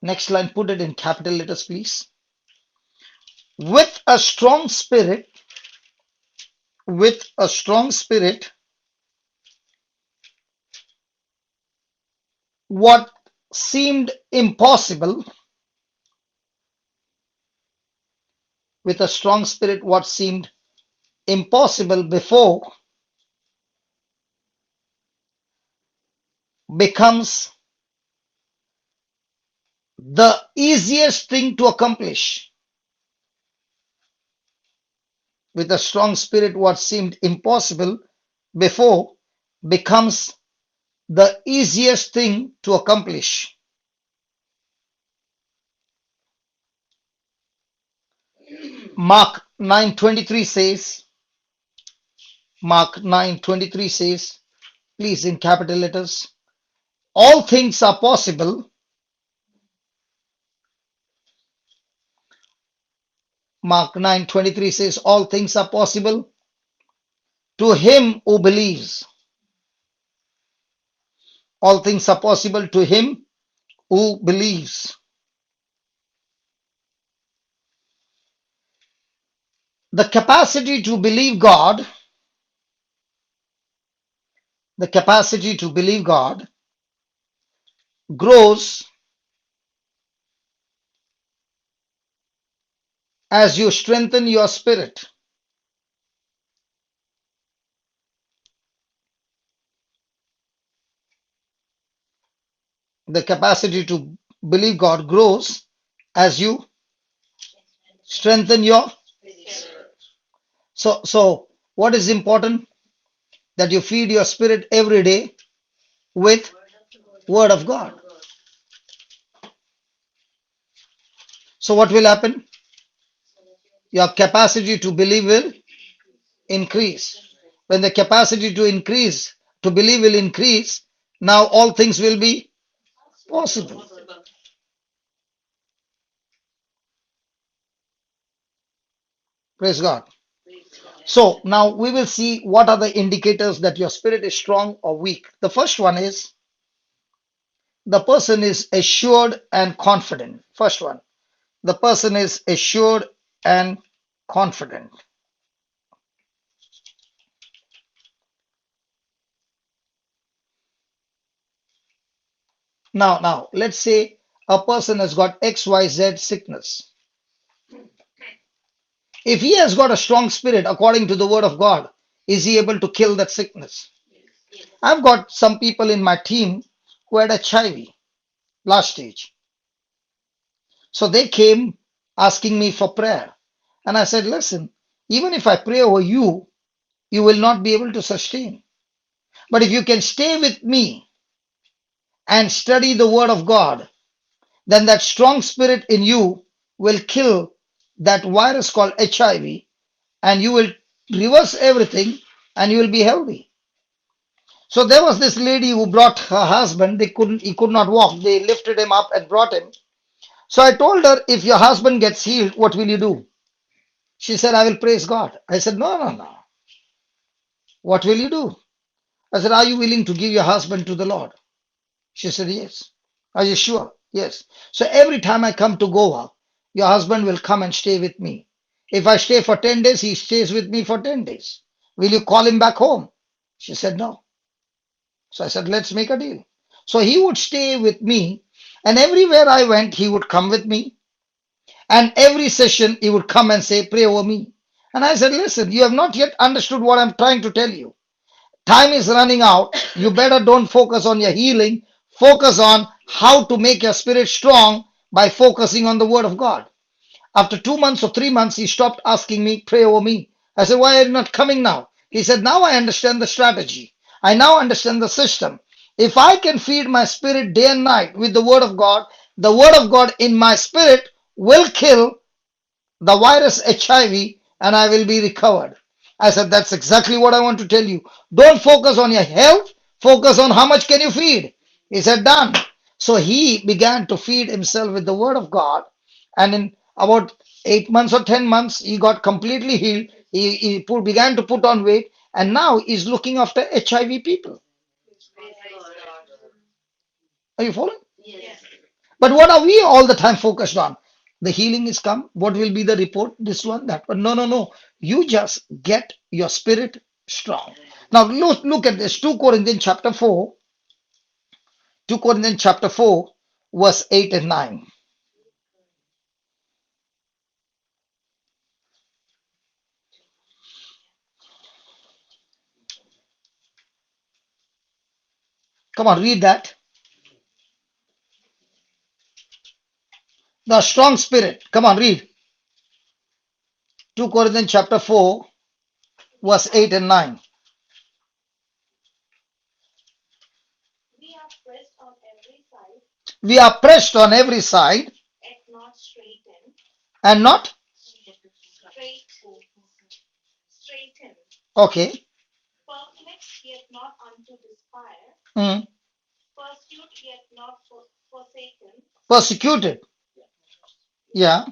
Next line, put it in capital letters, please. With a strong spirit, with a strong spirit, what seemed impossible, with a strong spirit, what seemed impossible before becomes the easiest thing to accomplish. With a strong spirit, what seemed impossible before becomes the easiest thing to accomplish. Mark 9:23 says, Mark 9:23 says, please in capital letters, all things are possible. Mark 9:23 says, all things are possible to him who believes. All things are possible to him who believes. The capacity to believe God, the capacity to believe God grows as you strengthen your spirit. The capacity to believe God grows as you strengthen your. So what is important? That you feed your spirit every day with word of God. So what will happen? Your capacity to believe will increase. When the capacity to believe will increase, now all things will be possible. Praise God. So now we will see what are the indicators that your spirit is strong or weak. The first one is the person is assured and confident. First one, the person is assured and confident. Now, let's say a person has got XYZ sickness. If he has got a strong spirit according to the word of God, is he able to kill that sickness? I've got some people in my team who had HIV last stage. So they came asking me for prayer. And I said, listen, even if I pray over you, you will not be able to sustain. But if you can stay with me and study the word of God, then that strong spirit in you will kill that virus called HIV and you will reverse everything and you will be healthy. So there was this lady who brought her husband. He could not walk. They lifted him up and brought him. So I told her, if your husband gets healed, what will you do? She said, I will praise God. I said, no. What will you do? I said, are you willing to give your husband to the Lord? She said, yes. Are you sure? Yes. So every time I come to Goa, your husband will come and stay with me. If I stay for 10 days, he stays with me for 10 days. Will you call him back home? She said, no. So I said, let's make a deal. So he would stay with me, and everywhere I went, he would come with me. And every session, he would come and say, pray over me. And I said, listen, you have not yet understood what I'm trying to tell you. Time is running out. You better don't focus on your healing. Focus on how to make your spirit strong by focusing on the word of God. After 2 months or 3 months, he stopped asking me, pray over me. I said, why are you not coming now? He said, now I understand the strategy. I now understand the system. If I can feed my spirit day and night with the word of God in my spirit will kill the virus HIV and I will be recovered. I said, that's exactly what I want to tell you. Don't focus on your health, focus on how much can you feed. He said, done. So he began to feed himself with the word of God, and in about 8 months or 10 months, he got completely healed. Began to put on weight, and now he's looking after HIV people. Praise God. Are you following? Yes. But what are we all the time focused on? The healing is come. What will be the report? This one, that one. No, no, no. You just get your spirit strong. Now look at this. 2 Corinthians chapter 4. 2 Corinthians chapter 4, verse 8 and 9. Come on, read that. The strong spirit. Come on, read. 2 Corinthians chapter 4, verse 8 and 9. We are pressed on every side, We are pressed on every side yet not straitened, and not. straightened, Okay. perplexed, yet not unto despair, Mm. pursued, yet not forsaken, Persecuted. Yeah.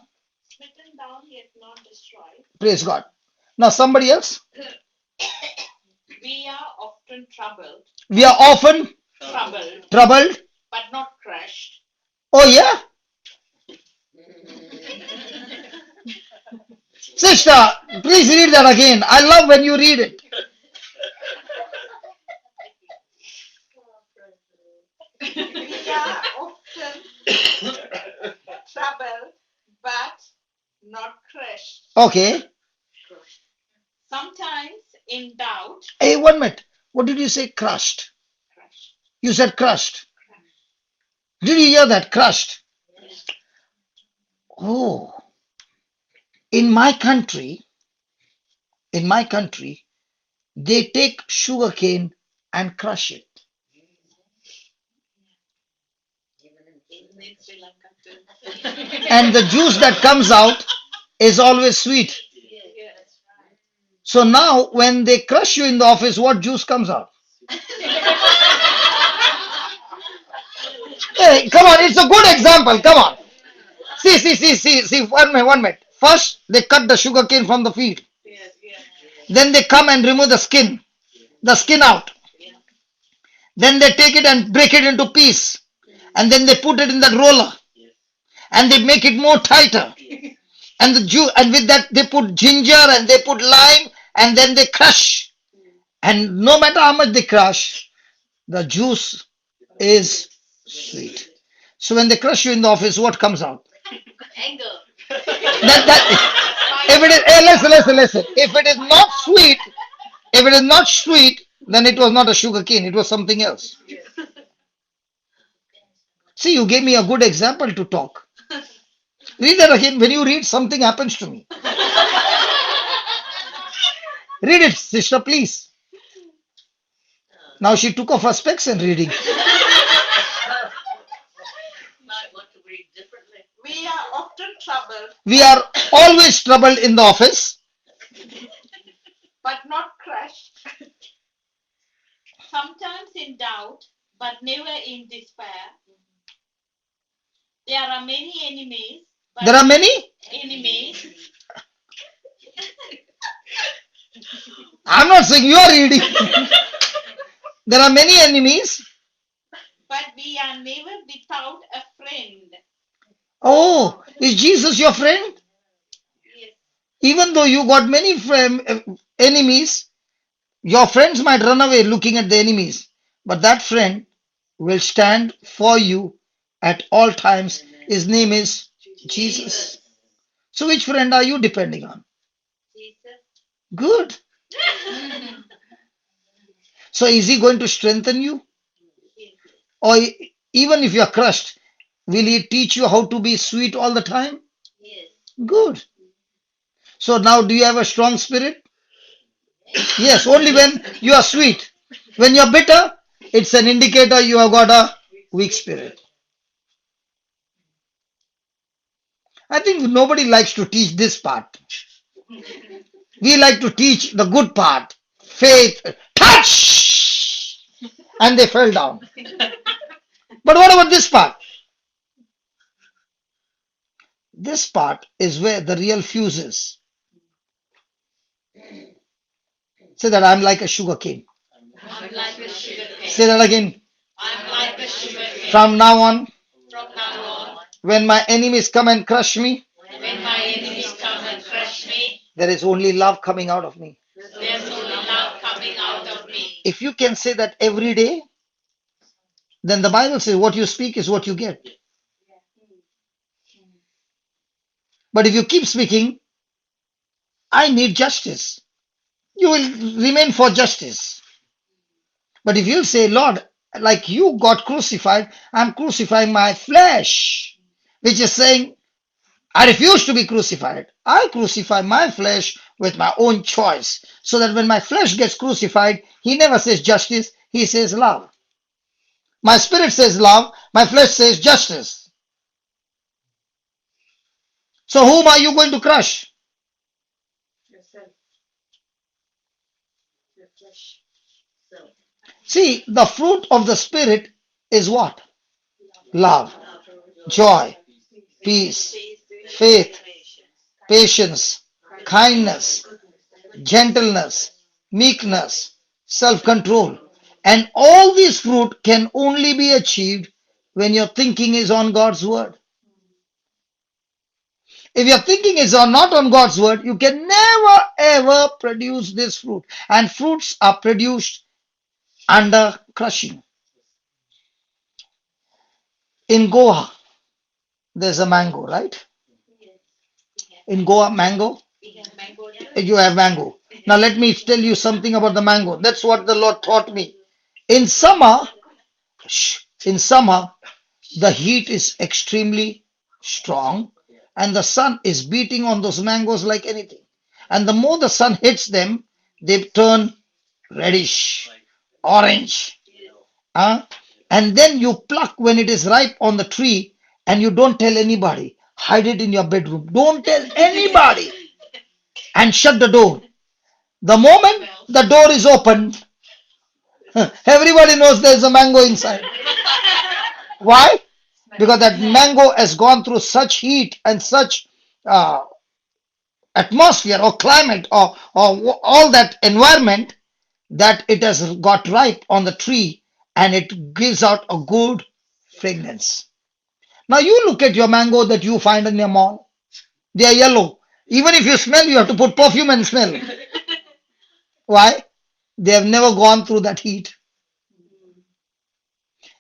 smitten down, yet not destroyed. Praise God. Now somebody else. We are often troubled, We are often troubled. but not crushed. Oh, yeah. Sister, please read that again. I love when you read it. We are often troubled, but not crushed. Okay. Sometimes in doubt, Hey, 1 minute. What did you say? Crushed. crushed. You said crushed. Did you hear that? Crushed. Oh, in my country, in my country, they take sugarcane and crush it. Even in Sri Lanka too. And the juice that comes out is always sweet. Yes. So now when they crush you in the office, what juice comes out? Hey, come on, it's a good example. Come on. See. 1 minute, 1 minute. First, they cut the sugar cane from the field. Yes, yes. Then they come and remove the skin out. Then they take it and break it into piece. And then they put it in that roller. And they make it more tighter. And the juice, and with that they put ginger and they put lime and then they crush. And no matter how much they crush, the juice is sweet. So when they crush you in the office, what comes out? Anger. If it is, hey, listen. If it is not sweet, then it was not a sugar cane. It was something else. See, you gave me a good example to talk. Read that again. When you read, something happens to me. Read it, sister, please. Now she took off her specs and reading. Might want to read differently. We are often troubled, We are always troubled in the office. but not crushed. Sometimes in doubt, but never in despair. There are many enemies. But There are many. enemies. I'm not saying you are reading. There are many enemies. But we are never without a friend. Oh, Is Jesus your friend? Yes. Even though you got many enemies, your friends might run away looking at the enemies, but that friend will stand for you at all times. His name is Jesus. Jesus. So, which friend are you depending on? Jesus. Good. So, is he going to strengthen you? Yes. Or even if you're crushed, will he teach you how to be sweet all the time? Yes. Good. So, now do you have a strong spirit? Yes, only when you are sweet. When you're bitter, it's an indicator you have got a weak spirit. I think nobody likes to teach this part. We like to teach the good part. Faith, touch! And they fell down. But what about this part? This part is where the real fuse is. Say that I'm like a sugar cane. I'm like a sugar Say cane. that again. I'm like a sugar cane. From now on, From now on, when my enemies come and crush me, when my enemies come and crush me, there is only love coming out of me. there's only love coming out of me. If you can say that every day, then the Bible says what you speak is what you get. But if you keep speaking, I need justice, you will remain for justice. But if you say, Lord, like you got crucified, I'm crucifying my flesh, which is saying, I refuse to be crucified. I crucify my flesh with my own choice. So that when my flesh gets crucified, he never says justice, he says love. My spirit says love, my flesh says justice. So whom are you going to crush? Yourself. Your flesh. Self. See, the fruit of the spirit is what? Love, joy, peace, faith, patience, kindness, gentleness, meekness, self control. And all these fruit can only be achieved when your thinking is on God's word. If your thinking is not on God's word, you can never ever produce this fruit. And fruits are produced under crushing. In Goa, there's a mango, right? In Goa, mango, We have mango too. you have mango. Now, let me tell you something about the mango. That's what the Lord taught me. In summer, in summer, the heat is extremely strong and the sun is beating on those mangoes like anything. And the more the sun hits them, they turn reddish, orange. Huh? And then you pluck when it is ripe on the tree and you don't tell anybody. Hide it in your bedroom. Don't tell anybody and shut the door. The moment the door is opened, everybody knows there's a mango inside. Why? Because that mango has gone through such heat and such uh, atmosphere or climate or all that environment that it has got ripe on the tree and it gives out a good fragrance. Now you look at your mango that you find in your mall. They are yellow. Even if you smell, you have to put perfume and smell. Why? They have never gone through that heat.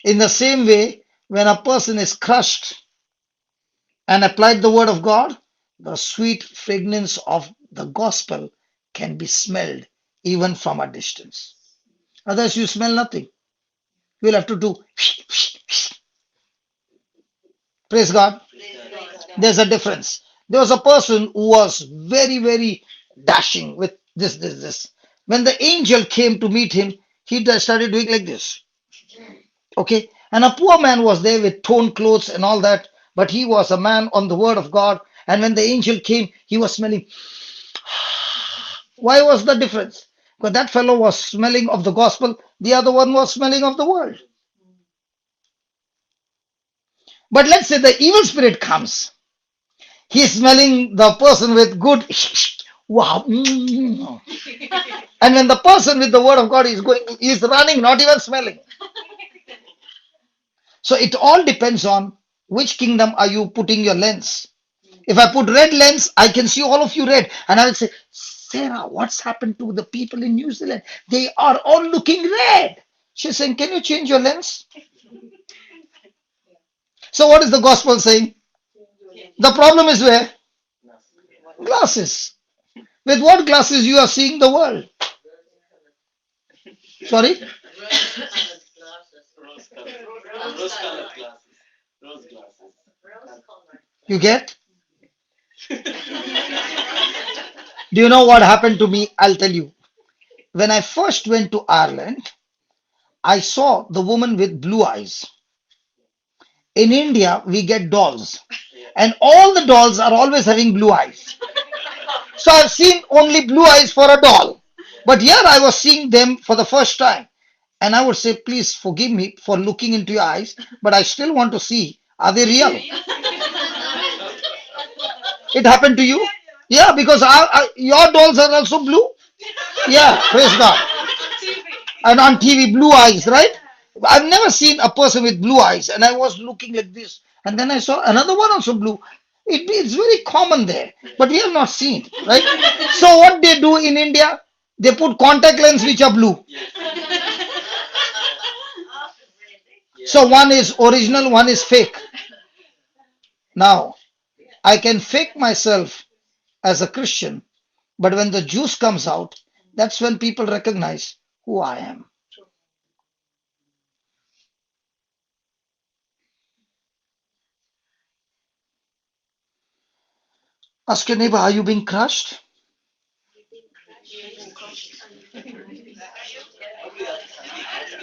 In the same way, when a person is crushed and applied the word of God, the sweet fragrance of the gospel can be smelled even from a distance. Otherwise, you smell nothing. You'll have to do. Praise God. There's a difference. There was a person who was very, very dashing with this. When the angel came to meet him, he started doing like this. Okay. And a poor man was there with torn clothes and all that, but he was a man on the word of God. And when the angel came, he was smelling. Why was the difference? Because that fellow was smelling of the gospel, the other one was smelling of the world. But let's say the evil spirit comes. He's smelling the person with good. Wow. And when the person with the word of God is going, he's running, not even smelling. So it all depends on which kingdom are you putting your lens. If I put red lens, I can see all of you red. And I will say, Sarah, what's happened to the people in New Zealand? They are all looking red. She's saying, can you change your lens? So what is the gospel saying? The problem is where? Glasses. With what glasses you are seeing the world? Sorry? Rose colored. Rose colored glasses. Rose glasses. You get? Do you know what happened to me? I'll tell you. When I first went to Ireland, I saw the woman with blue eyes. In India, we get dolls, and all the dolls are always having blue eyes. So I've seen only blue eyes for a doll. But here I was seeing them for the first time. And I would say, please forgive me for looking into your eyes, but I still want to see, are they real? It happened to you? Yeah, because your dolls are also blue? Yeah, praise God. And on TV, blue eyes, right? I've never seen a person with blue eyes, and I was looking like this, and then I saw another one also blue. It's very common there, but we have not seen, right? So what they do in India, they put contact lens which are blue. So one is original, one is fake. Now, I can fake myself as a Christian, but when the juice comes out, that's when people recognize who I am. Ask your neighbor, are you being crushed?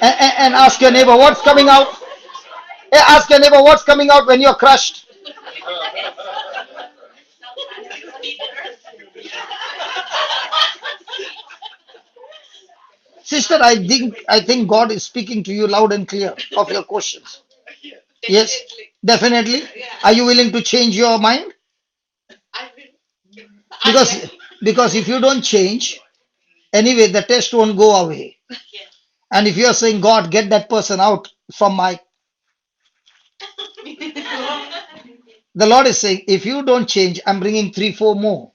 And ask your neighbor, what's coming out? Ask your neighbor, what's coming out when you're crushed? Sister, I think God is speaking to you loud and clear of your questions. Yes, definitely. Are you willing to change your mind? I will. Because because if you don't change, anyway, the test won't go away. And if you are saying, God, get that person out from my, the Lord is saying, if you don't change, I'm bringing three, four more.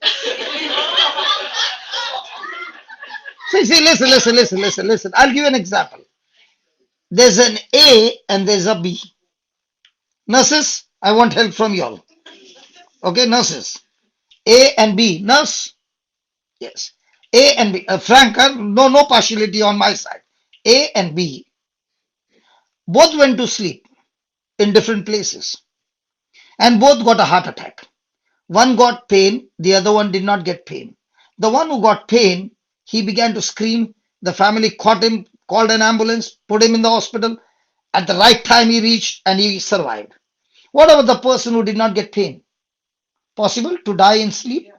See, listen. I'll give you an example. There's an A and there's a B. Nurses, I want help from you all. Okay, nurses. A and B. Nurse? Yes. A and B. Frank, no partiality on my side. A and B both went to sleep in different places and both got a heart attack. One got pain, the other one did not get pain. The one who got pain, he began to scream. The family caught him, called an ambulance, put him in the hospital. At the right time, he reached and he survived. What about the person who did not get pain? Possible to die in sleep?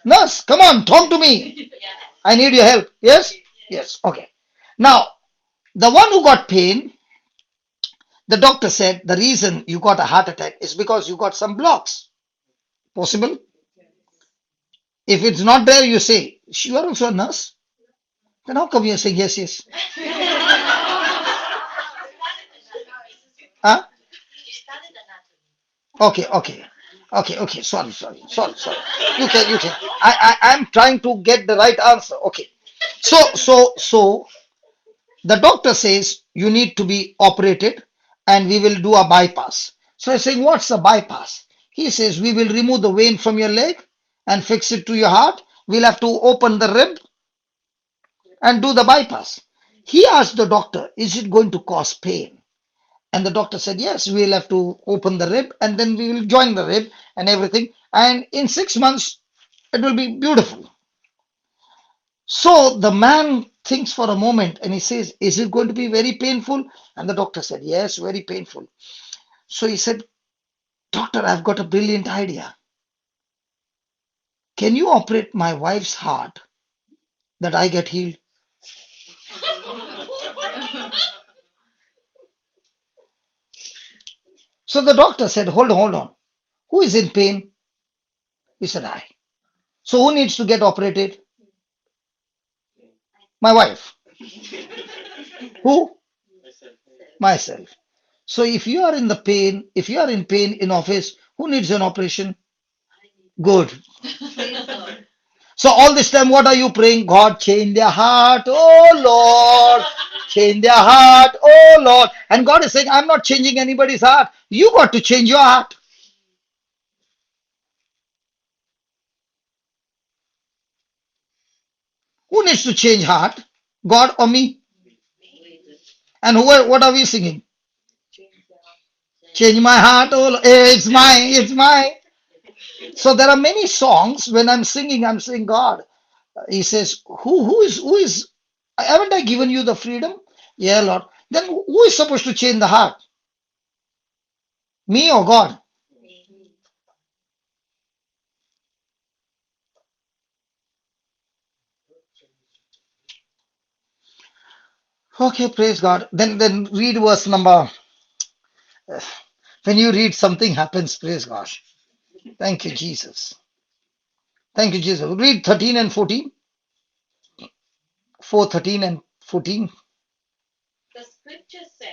Nurse, come on, talk to me. I need your help. Yes? Yes. Okay. Now, the one who got pain, the doctor said the reason you got a heart attack is because you got some blocks. Possible? If it's not there, you say, you are also a nurse. Then how come you're saying yes, yes? Huh? Okay. Sorry. You can. I'm trying to get the right answer. Okay. So the doctor says you need to be operated and we will do a bypass. So I'm saying, what's a bypass? He says, we will remove the vein from your leg and fix it to your heart. We'll have to open the rib and do the bypass. He asked the doctor, is it going to cause pain? And the doctor said, yes, we'll have to open the rib and then we will join the rib and everything. And in 6 months, it will be beautiful. So the man thinks for a moment and he says, is it going to be very painful? And the doctor said, yes, very painful. So he said, doctor, I've got a brilliant idea. Can you operate my wife's heart that I get healed? So the doctor said, hold on. Who is in pain? He said, I. So who needs to get operated? My wife. Who? Myself. So if you are in pain in office, who needs an operation? Good. Praise God. So all this time, what are you praying? God, change their heart, oh Lord. Change their heart, oh Lord. And God is saying, I'm not changing anybody's heart. You got to change your heart. Who needs to change heart? God or me? And what are we singing? Change my heart, oh Lord. It's mine, it's mine. So there are many songs when I'm saying, God. He says, who is, haven't I given you the freedom? Yeah, Lord. Then who is supposed to change the heart? Me or God? Okay, praise God. Then read verse number. When you read, something happens. Praise God. Thank you, Jesus. Thank you, Jesus. Read 13 and 14. 4, 13 and 14. The scripture says,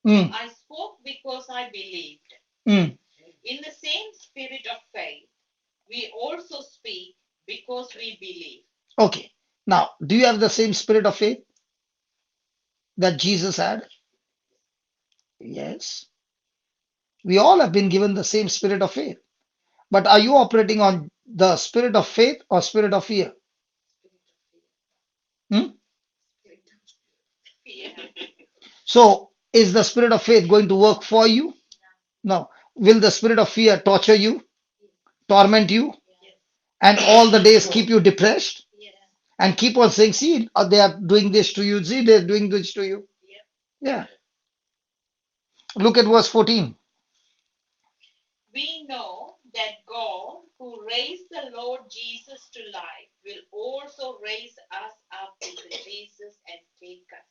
Mm, I spoke because I believed. mm. In the same spirit of faith, we also speak because we believe. Okay. Now, do you have the same spirit of faith that Jesus had? Yes. We all have been given the same spirit of faith. But are you operating on the spirit of faith or spirit of fear? Hmm? Fear. So, is the spirit of faith going to work for you? No. Will the spirit of fear torture you, torment you, Yes. and all the days keep you depressed Yes. and keep on saying, see, they are doing this to you, see, they're doing this to you? Yep. Yeah. Look at verse 14. We know that God, who raised the Lord Jesus to life, will also raise us up with Jesus and take us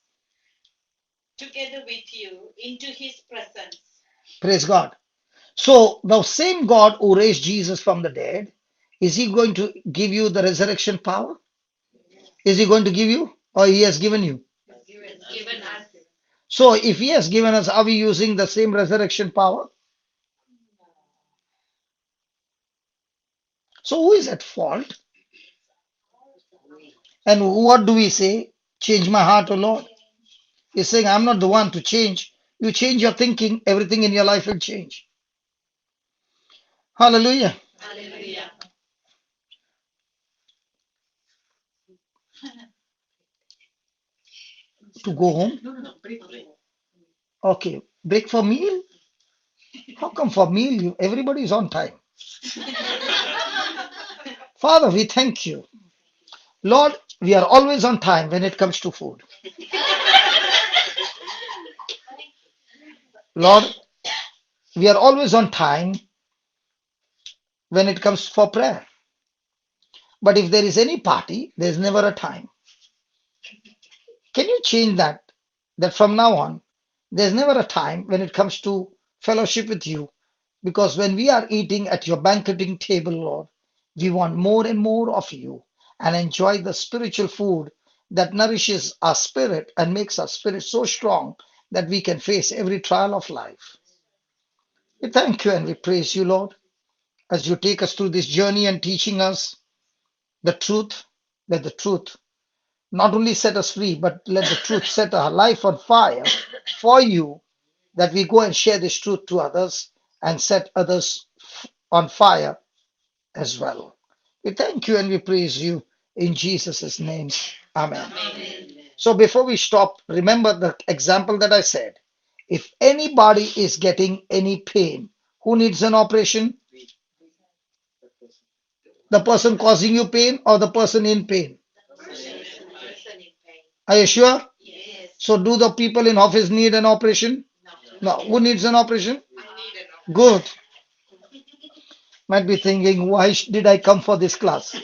together with you into his presence. Praise God. So, the same God who raised Jesus from the dead, is he going to give you the resurrection power? Is he going to give you, or he has given you? Has given us. So, if he has given us, are we using the same resurrection power? So, who is at fault? And what do we say? Change my heart, O Lord. He's saying, I'm not the one to change. You change your thinking, everything in your life will change. Hallelujah. Hallelujah. To go home? Okay. Break for meal? How come for meal everybody is on time? Father, we thank you. Lord, we are always on time when it comes to food. Lord, we are always on time when it comes for prayer. But if there is any party, there's never a time. Can you change that? That from now on, there's never a time when it comes to fellowship with you. Because when we are eating at your banqueting table, Lord, we want more and more of you and enjoy the spiritual food that nourishes our spirit and makes our spirit so strong that we can face every trial of life. We thank you and we praise you, Lord, as you take us through this journey and teaching us the truth, that the truth not only set us free, but let the truth set our life on fire for you, that we go and share this truth to others and set others on fire as well. We thank you and we praise you in Jesus' name. Amen. So before we stop, remember the example that I said. If anybody is getting any pain, who needs an operation? The person causing you pain or the person in pain? Person in pain. Are you sure? Yes. So do the people in office need an operation? No. No. Who needs an operation? I need an Good. Might be thinking, why did I come for this class?